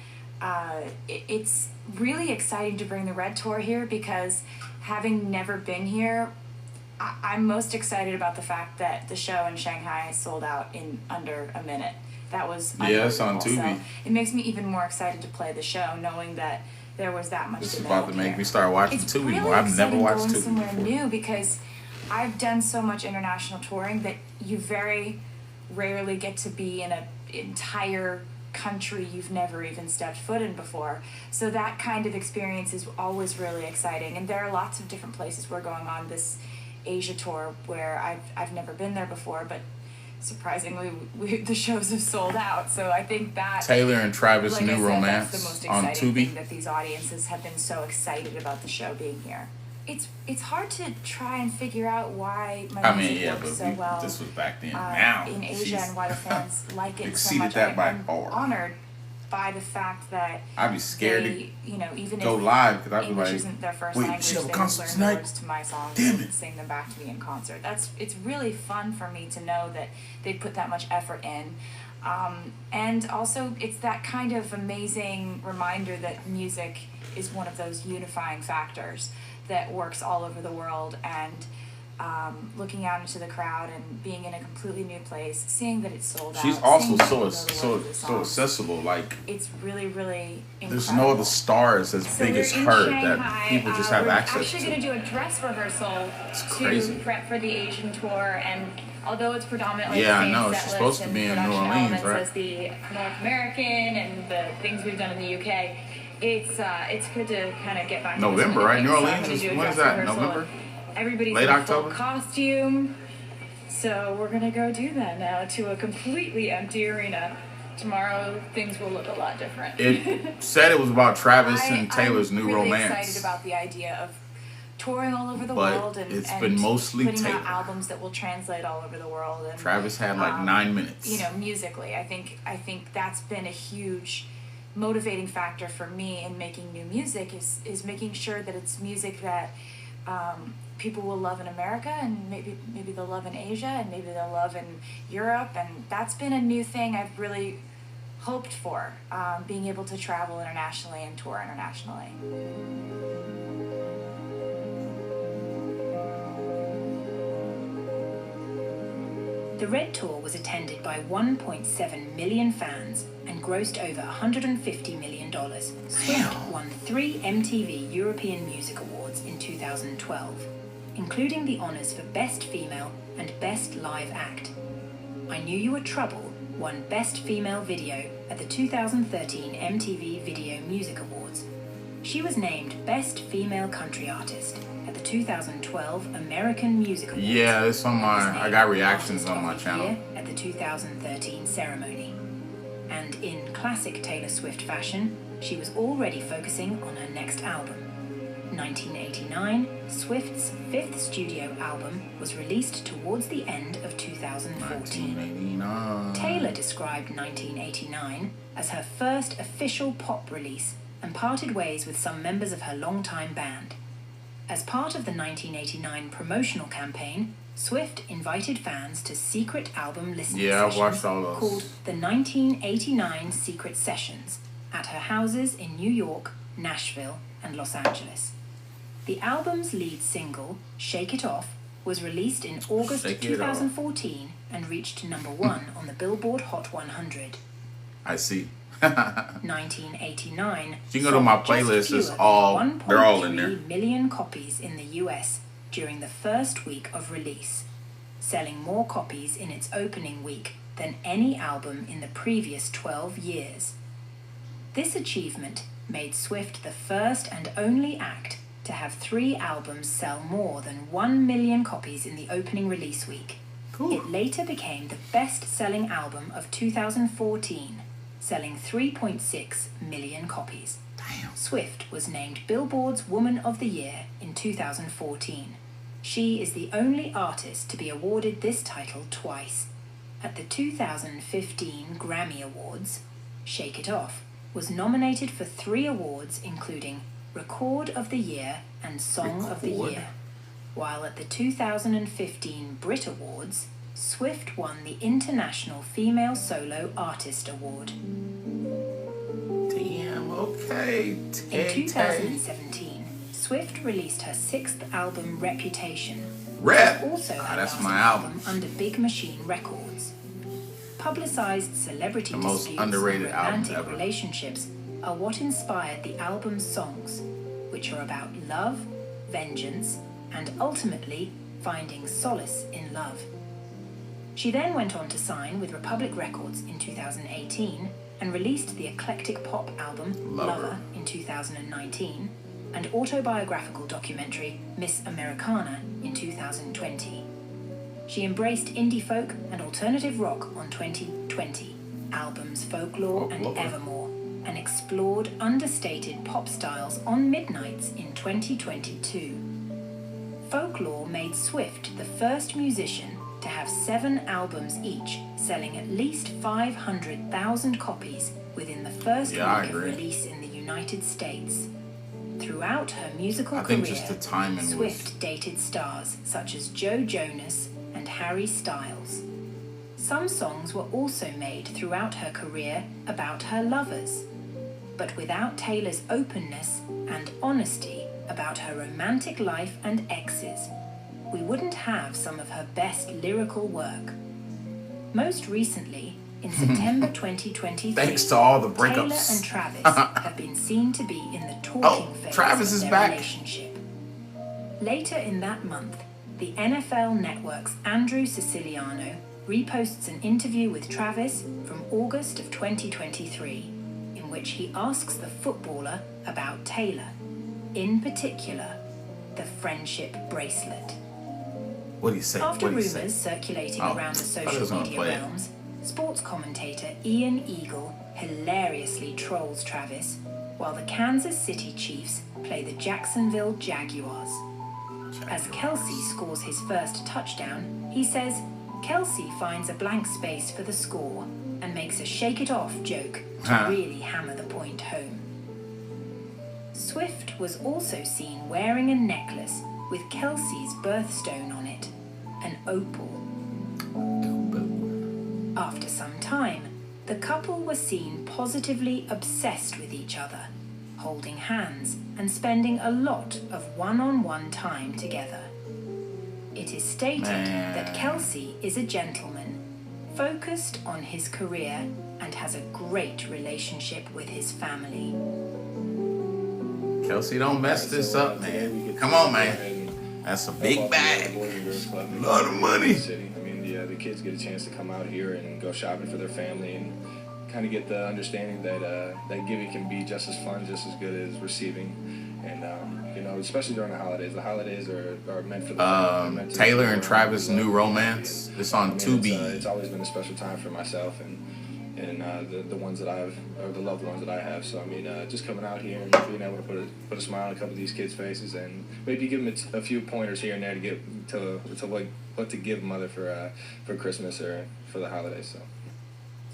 [SPEAKER 2] it's really exciting to bring the Red Tour here because having never been here, I'm most excited about the fact that the show in Shanghai sold out in under a minute. That was
[SPEAKER 1] it's on Tubi.
[SPEAKER 2] So it makes me even more excited to play the show, knowing that there was that much.
[SPEAKER 1] This is about to make me start watching Tubi
[SPEAKER 2] really
[SPEAKER 1] more. I've never watched
[SPEAKER 2] going
[SPEAKER 1] Tubi
[SPEAKER 2] somewhere
[SPEAKER 1] before.
[SPEAKER 2] new because I've done so much international touring that you very rarely get to be in an entire country you've never even stepped foot in before. So that kind of experience is always really exciting. And there are lots of different places we're going on this Asia tour where I've never been there before, but surprisingly the shows have sold out. So I think that
[SPEAKER 1] Taylor and Travis'
[SPEAKER 2] like
[SPEAKER 1] New
[SPEAKER 2] I said,
[SPEAKER 1] Romance
[SPEAKER 2] that's the most
[SPEAKER 1] on
[SPEAKER 2] exciting
[SPEAKER 1] Tubi.
[SPEAKER 2] thing, that these audiences have been so excited about the show being here. It's hard to try and figure out why my music works so well.
[SPEAKER 1] This was back then. Now
[SPEAKER 2] in Asia and why the fans like it so
[SPEAKER 1] exceeded
[SPEAKER 2] much.
[SPEAKER 1] that by
[SPEAKER 2] I'm
[SPEAKER 1] far.
[SPEAKER 2] honored by the fact that
[SPEAKER 1] I'd be scared
[SPEAKER 2] they, even
[SPEAKER 1] go
[SPEAKER 2] if
[SPEAKER 1] live because I'd be
[SPEAKER 2] English
[SPEAKER 1] like,
[SPEAKER 2] isn't their first
[SPEAKER 1] wait,
[SPEAKER 2] language,
[SPEAKER 1] she have a
[SPEAKER 2] they
[SPEAKER 1] concert
[SPEAKER 2] learn the
[SPEAKER 1] tonight?
[SPEAKER 2] words to my songs
[SPEAKER 1] Damn
[SPEAKER 2] and sing them back to me in concert. It's really fun for me to know that they put that much effort in. And also it's that kind of amazing reminder that music is one of those unifying factors that works all over the world, and looking out into the crowd and being in a completely new place, seeing that it's sold out.
[SPEAKER 1] She's also
[SPEAKER 2] seeing people know the words
[SPEAKER 1] so
[SPEAKER 2] of the songs.
[SPEAKER 1] accessible. Like
[SPEAKER 2] It's really, really incredible.
[SPEAKER 1] there's no other stars as big as her that people just have access
[SPEAKER 10] We're actually going
[SPEAKER 1] to.
[SPEAKER 10] to do a dress rehearsal
[SPEAKER 1] crazy.
[SPEAKER 10] to prep for the Asian tour, and although it's predominantly
[SPEAKER 1] Yeah, I
[SPEAKER 10] the same
[SPEAKER 1] know.
[SPEAKER 10] set
[SPEAKER 1] She's
[SPEAKER 10] list
[SPEAKER 1] supposed to
[SPEAKER 10] and
[SPEAKER 1] be in New
[SPEAKER 10] production
[SPEAKER 1] Orleans,
[SPEAKER 10] elements
[SPEAKER 1] right?
[SPEAKER 10] as the North American and the things we've done in the UK, it's good to kind of get back
[SPEAKER 1] November,
[SPEAKER 10] to
[SPEAKER 1] right? New
[SPEAKER 10] So I'm
[SPEAKER 1] Orleans
[SPEAKER 10] gonna
[SPEAKER 1] is
[SPEAKER 10] do a
[SPEAKER 1] when is
[SPEAKER 10] dress
[SPEAKER 1] that?
[SPEAKER 10] rehearsal.
[SPEAKER 1] November?
[SPEAKER 10] Everybody's
[SPEAKER 1] Late
[SPEAKER 10] in
[SPEAKER 1] October?
[SPEAKER 10] full costume, so we're gonna go do that now to a completely empty arena. Tomorrow things will look a lot different.
[SPEAKER 1] It said it was about Travis and Taylor's
[SPEAKER 2] I'm
[SPEAKER 1] New
[SPEAKER 2] really
[SPEAKER 1] Romance.
[SPEAKER 2] excited about the idea of touring all over the
[SPEAKER 1] But
[SPEAKER 2] world and
[SPEAKER 1] it's
[SPEAKER 2] and
[SPEAKER 1] been mostly
[SPEAKER 2] putting
[SPEAKER 1] Taylor.
[SPEAKER 2] out albums that will translate all over the world. And
[SPEAKER 1] Travis had like 9 minutes.
[SPEAKER 2] musically, I think that's been a huge motivating factor for me in making new music is making sure that it's music that people will love in America, and maybe they'll love in Asia, and maybe they'll love in Europe, and that's been a new thing I've really hoped for, being able to travel internationally and tour internationally.
[SPEAKER 7] The Red Tour was attended by 1.7 million fans and grossed over $150 million. Swift won 3 MTV European Music Awards in 2012, including the honors for Best Female and Best Live Act. I Knew You Were Trouble won Best Female Video at the 2013 MTV Video Music Awards. She was named Best Female Country Artist at the 2012 American Music Awards.
[SPEAKER 1] Yeah, it's on my. I got reactions on my channel.
[SPEAKER 7] At the 2013 ceremony. And in classic Taylor Swift fashion, she was already focusing on her next album. 1989, Swift's 5th studio album was released towards the end of 2014.
[SPEAKER 1] 1989.
[SPEAKER 7] Taylor described 1989 as her first official pop release and parted ways with some members of her longtime band. As part of the 1989 promotional campaign, Swift invited fans to secret album listening
[SPEAKER 1] I've
[SPEAKER 7] sessions
[SPEAKER 1] watched all those.
[SPEAKER 7] called the 1989 Secret Sessions at her houses in New York, Nashville, and Los Angeles. The album's lead single, Shake It Off, was released in August
[SPEAKER 1] Shake It Off.
[SPEAKER 7] 2014 and reached number 1 on the Billboard Hot 100.
[SPEAKER 1] I see.
[SPEAKER 7] 1989.
[SPEAKER 1] You can go to my
[SPEAKER 7] sold just
[SPEAKER 1] playlist. It's
[SPEAKER 7] fewer
[SPEAKER 1] all.
[SPEAKER 7] than
[SPEAKER 1] They're all in there.
[SPEAKER 7] 1.3 million copies in the US during the first week of release, selling more copies in its opening week than any album in the previous 12 years. This achievement made Swift the first and only act to have 3 albums sell more than 1 million copies in the opening release week. It later became the best-selling album of 2014, selling 3.6 million copies. Swift was named Billboard's Woman of the Year in 2014. She is the only artist to be awarded this title twice. At the 2015 Grammy Awards, Shake It Off was nominated for 3 awards, including Record of the Year and Song of the Year. While at the 2015 Brit Awards, Swift won the International Female Solo Artist Award. In 2017, Swift released her 6th album, Reputation.
[SPEAKER 1] Rep.
[SPEAKER 7] Also her
[SPEAKER 1] That's
[SPEAKER 7] last
[SPEAKER 1] my album.
[SPEAKER 7] under Big Machine Records. Publicized celebrity
[SPEAKER 1] The most
[SPEAKER 7] disputes
[SPEAKER 1] underrated
[SPEAKER 7] and
[SPEAKER 1] album
[SPEAKER 7] romantic
[SPEAKER 1] ever.
[SPEAKER 7] relationships are what inspired the album's songs, which are about love, vengeance, and ultimately finding solace in love. She then went on to sign with Republic Records in 2018 and released the eclectic pop album Lover in 2019 and autobiographical documentary Miss Americana in 2020. She embraced indie folk and alternative rock on 2020, albums Folklore and Evermore, and explored understated pop styles on Midnights in 2022. Folklore made Swift the first musician to have 7 albums each selling at least 500,000 copies within the first week of release in the United States. Throughout her musical career,
[SPEAKER 1] just the timing
[SPEAKER 7] Swift dated stars such as Joe Jonas and Harry Styles. Some songs were also made throughout her career about her lovers, but without Taylor's openness and honesty about her romantic life and exes, we wouldn't have some of her best lyrical work. Most recently, in September 2023,
[SPEAKER 1] Thanks to all the
[SPEAKER 7] Taylor
[SPEAKER 1] breakups.
[SPEAKER 7] and Travis have been seen to be in the talking phase
[SPEAKER 1] Travis
[SPEAKER 7] of
[SPEAKER 1] is
[SPEAKER 7] their
[SPEAKER 1] back.
[SPEAKER 7] relationship. Later in that month, the NFL Network's Andrew Siciliano reposts an interview with Travis from August of 2023, in which he asks the footballer about Taylor, in particular, the friendship bracelet.
[SPEAKER 1] What do you say?
[SPEAKER 7] After
[SPEAKER 1] What do you
[SPEAKER 7] rumours
[SPEAKER 1] say?
[SPEAKER 7] circulating
[SPEAKER 1] Oh,
[SPEAKER 7] around the
[SPEAKER 1] I thought he was
[SPEAKER 7] social
[SPEAKER 1] gonna
[SPEAKER 7] media
[SPEAKER 1] play it.
[SPEAKER 7] realms, sports commentator Ian Eagle hilariously trolls Travis, while the Kansas City Chiefs play the Jacksonville Jaguars. As Kelsey scores his first touchdown, he says Kelsey finds a blank space for the score and makes a shake it off joke to really hammer the point home. Swift was also seen wearing a necklace with Kelsey's birthstone on it, an opal. After some time, the couple were seen positively obsessed with each other, holding hands and spending a lot of one-on-one time together. It is stated that Kelsey is a gentleman, focused on his career, and has a great relationship with his family.
[SPEAKER 1] Kelsey, don't mess this up, man. Come on, man. That's a big bag. A lot of money.
[SPEAKER 19] I mean, the kids get a chance to come out here and go shopping for their family and kind of get the understanding that that giving can be just as fun, just as good as receiving. And, you know, especially during the holidays. The holidays are meant for the
[SPEAKER 1] Taylor and Travis' new romance. It's on Tubi.
[SPEAKER 19] It's always been a special time for myself and the ones that I've, or the loved ones that I have. So I mean, just coming out here and being able to put a smile on a couple of these kids' faces, and maybe give them a few pointers here and there to get to what to give mother for Christmas or for the holidays. So.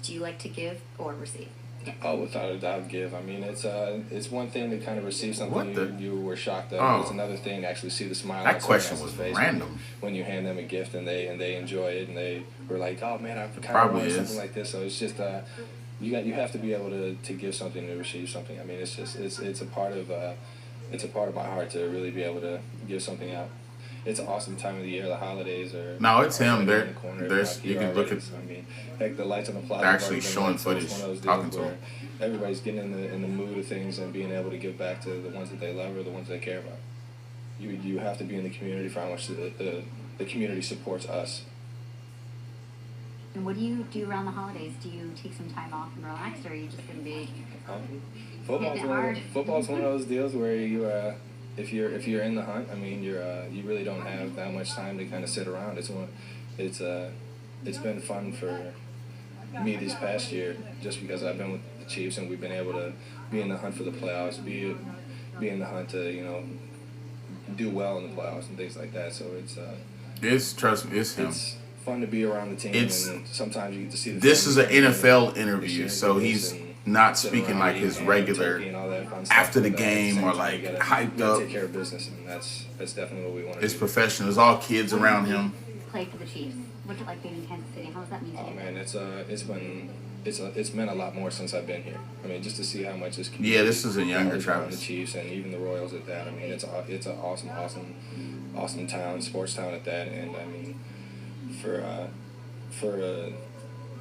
[SPEAKER 20] Do you like to give or receive? Yeah.
[SPEAKER 19] Oh, without a doubt, give. I mean, it's one thing to kind of receive something you were shocked at.
[SPEAKER 1] Oh.
[SPEAKER 19] It's another thing to actually see the smile.
[SPEAKER 1] That
[SPEAKER 19] on someone
[SPEAKER 1] question
[SPEAKER 19] else's
[SPEAKER 1] was
[SPEAKER 19] face
[SPEAKER 1] random.
[SPEAKER 19] when you hand them a gift and they enjoy it and they were like, oh man, I kind of
[SPEAKER 1] Probably
[SPEAKER 19] wanted
[SPEAKER 1] is.
[SPEAKER 19] something like this. So it's just you have to be able to give something to receive something. I mean, it's just it's a part of my heart to really be able to give something out. It's an awesome time of the year. The holidays are.
[SPEAKER 1] No, it's him.
[SPEAKER 19] right
[SPEAKER 1] There-
[SPEAKER 19] in the corner.
[SPEAKER 1] there's-
[SPEAKER 19] They're
[SPEAKER 1] you can
[SPEAKER 19] out
[SPEAKER 1] look
[SPEAKER 19] here
[SPEAKER 1] at-
[SPEAKER 19] already. So, I mean, heck, the lights on the plaza.
[SPEAKER 1] They're
[SPEAKER 19] have
[SPEAKER 1] actually
[SPEAKER 19] already been
[SPEAKER 1] showing
[SPEAKER 19] lit, so it's
[SPEAKER 1] footage,
[SPEAKER 19] one of those
[SPEAKER 1] talking
[SPEAKER 19] deals
[SPEAKER 1] to
[SPEAKER 19] where
[SPEAKER 1] him.
[SPEAKER 19] everybody's getting in the mood of things and being able to give back to the ones that they love or the ones they care about. You have to be in the community for how much the community supports us.
[SPEAKER 20] And what do you do around the holidays? Do you take some time off and relax, or are you just going to be
[SPEAKER 19] Football's one of those deals where you if you're in the hunt, I mean you really don't have that much time to kind of sit around. It's been fun for me this past year just because I've been with the Chiefs and we've been able to be in the hunt for the playoffs, be in the hunt to do well in the playoffs and things like that. So it's
[SPEAKER 1] him.
[SPEAKER 19] It's fun to be around the team,
[SPEAKER 1] It's-
[SPEAKER 19] and sometimes you get to see the.
[SPEAKER 1] This is an
[SPEAKER 19] family
[SPEAKER 1] NFL
[SPEAKER 19] and
[SPEAKER 1] interview,
[SPEAKER 19] share
[SPEAKER 1] so
[SPEAKER 19] things
[SPEAKER 1] he's
[SPEAKER 19] and
[SPEAKER 1] not
[SPEAKER 19] sit
[SPEAKER 1] speaking
[SPEAKER 19] around
[SPEAKER 1] like
[SPEAKER 19] eating
[SPEAKER 1] his
[SPEAKER 19] and
[SPEAKER 1] regular
[SPEAKER 19] turkey and all that fun stuff,
[SPEAKER 1] after the
[SPEAKER 19] but at the
[SPEAKER 1] game
[SPEAKER 19] same
[SPEAKER 1] or
[SPEAKER 19] time,
[SPEAKER 1] like
[SPEAKER 19] you gotta-
[SPEAKER 1] hyped
[SPEAKER 19] you gotta
[SPEAKER 1] up.
[SPEAKER 19] Take care of business, and that's definitely what we want to
[SPEAKER 1] It's
[SPEAKER 19] do.
[SPEAKER 1] professional. There's all kids around him.
[SPEAKER 20] play for the Chiefs? What's it like being in Kansas City? How does that mean to you?
[SPEAKER 19] Oh man, it's meant a lot more since I've been here. I mean, just to see how much this
[SPEAKER 1] Yeah, this is a younger Travis.
[SPEAKER 19] The Chiefs and even the Royals at that. I mean, it's an awesome town, sports town at that. And I mean, for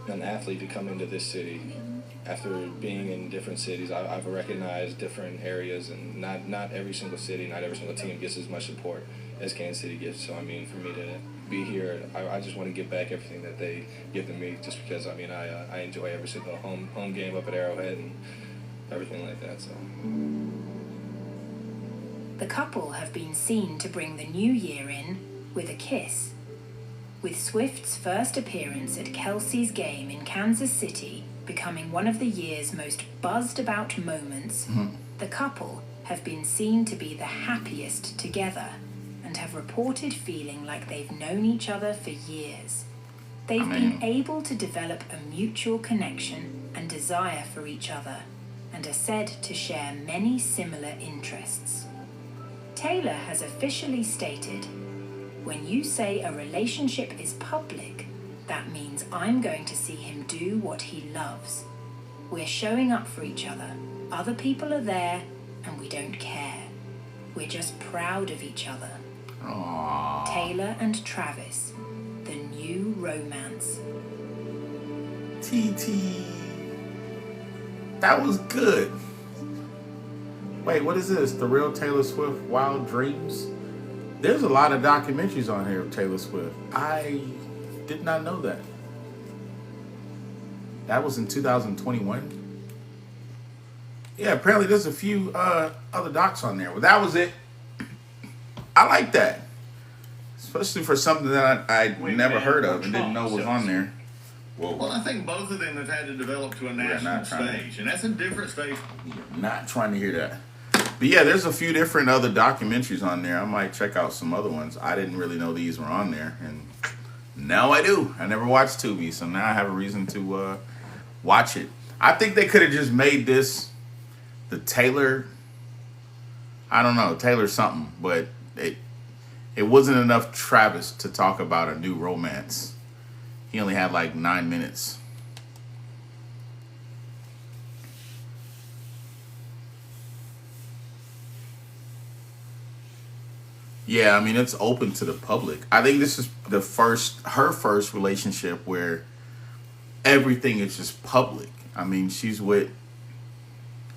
[SPEAKER 19] an athlete to come into this city after being in different cities, I've recognized different areas, and not every single city, not every single team gets as much support as Kansas City gets. So I mean, for me to be here, I just want to give back everything that they give to me, just because I mean I enjoy every single home game up at Arrowhead and everything like that. So
[SPEAKER 7] the couple have been seen to bring the new year in with a kiss. With Swift's first appearance at Kelsey's game in Kansas City becoming one of the year's most buzzed about moments, the couple have been seen to be the happiest together and have reported feeling like they've known each other for years. They've been able to develop a mutual connection and desire for each other, and are said to share many similar interests. Taylor has officially stated, "When you say a relationship is public, that means I'm going to see him do what he loves. We're showing up for each other. Other people are there, and we don't care. We're just proud of each other."
[SPEAKER 1] Aww.
[SPEAKER 7] Taylor and Travis, the new romance.
[SPEAKER 1] TT. That was good. Wait, what is this? The Real Taylor Swift Wild Dreams? There's a lot of documentaries on here of Taylor Swift. I did not know that. That was in 2021. Yeah, apparently there's a few other docs on there. Well, that was it. I like that. Especially for something that I'd never heard of and didn't know was on there. Whoa.
[SPEAKER 11] Well, I think both of them have had to develop to a national stage, and that's a different stage.
[SPEAKER 1] Not trying to hear that. But yeah, there's a few different other documentaries on there. I might check out some other ones. I didn't really know these were on there, and now I do. I never watched Tubi, so now I have a reason to watch it. I think they could have just made this the Taylor, I don't know, Taylor something, but it wasn't enough Travis to talk about a new romance. He only had like 9 minutes. Yeah, I mean, it's open to the public. I think this is her first relationship where everything is just public. I mean, she's with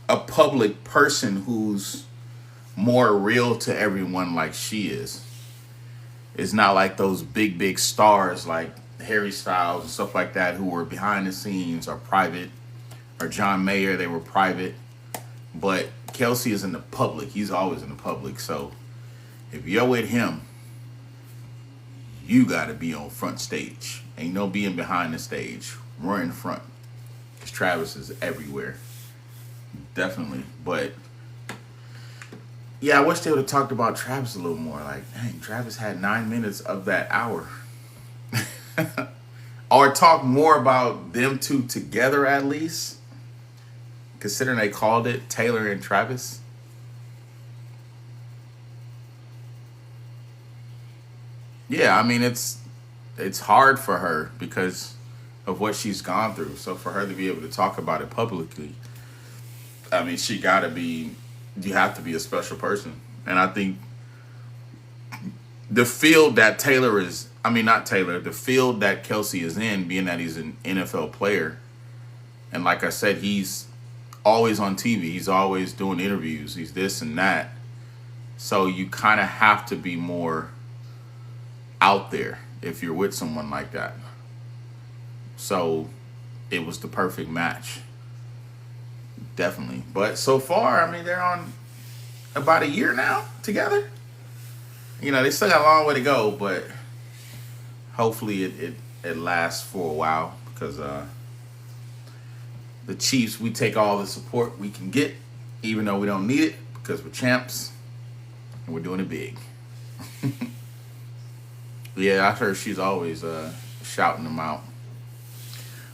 [SPEAKER 1] a public person who's more real to everyone like she is. It's not like those big stars like Harry Styles and stuff like that who were behind the scenes or private, or John Mayer, they were private. But Kelsey is in the public. He's always in the public. So if you're with him, you got to be on front stage. Ain't no being behind the stage. We're in front. Because Travis is everywhere. Definitely. But yeah, I wish they would have talked about Travis a little more. Like, dang, Travis had 9 minutes of that hour. Or talk more about them two together at least. Considering they called it Taylor and Travis. Yeah, I mean, it's hard for her because of what she's gone through. So for her to be able to talk about it publicly, I mean, you have to be a special person. And I think the field that the field that Kelsey is in, being that he's an NFL player, and like I said, he's always on TV. He's always doing interviews. He's this and that. So you kind of have to be more out there if you're with someone like that. So it was the perfect match. Definitely. But so far, I mean, they're on about a year now together. You know, they still got a long way to go, but hopefully it lasts for a while because the Chiefs, we take all the support we can get, even though we don't need it because we're champs and we're doing it big. Yeah, I heard she's always shouting them out.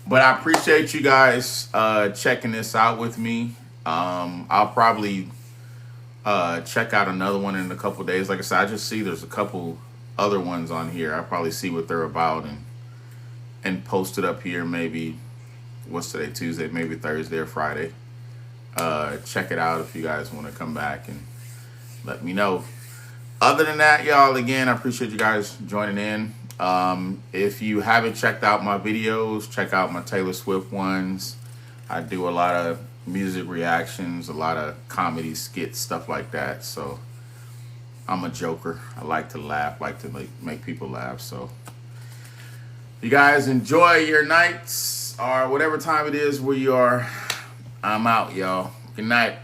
[SPEAKER 1] But I appreciate you guys checking this out with me. I'll probably check out another one in a couple days. Like I said, I just see there's a couple other ones on here. I'll probably see what they're about and and post it up here maybe, what's today, Tuesday, maybe Thursday or Friday. Check it out if you guys want to come back and let me know. Other than that, y'all, again, I appreciate you guys joining in. If you haven't checked out my videos, check out my Taylor Swift ones. I do a lot of music reactions, a lot of comedy skits, stuff like that. So I'm a joker. I like to laugh, like to make people laugh. So you guys enjoy your nights or whatever time it is where you are. I'm out, y'all. Good night.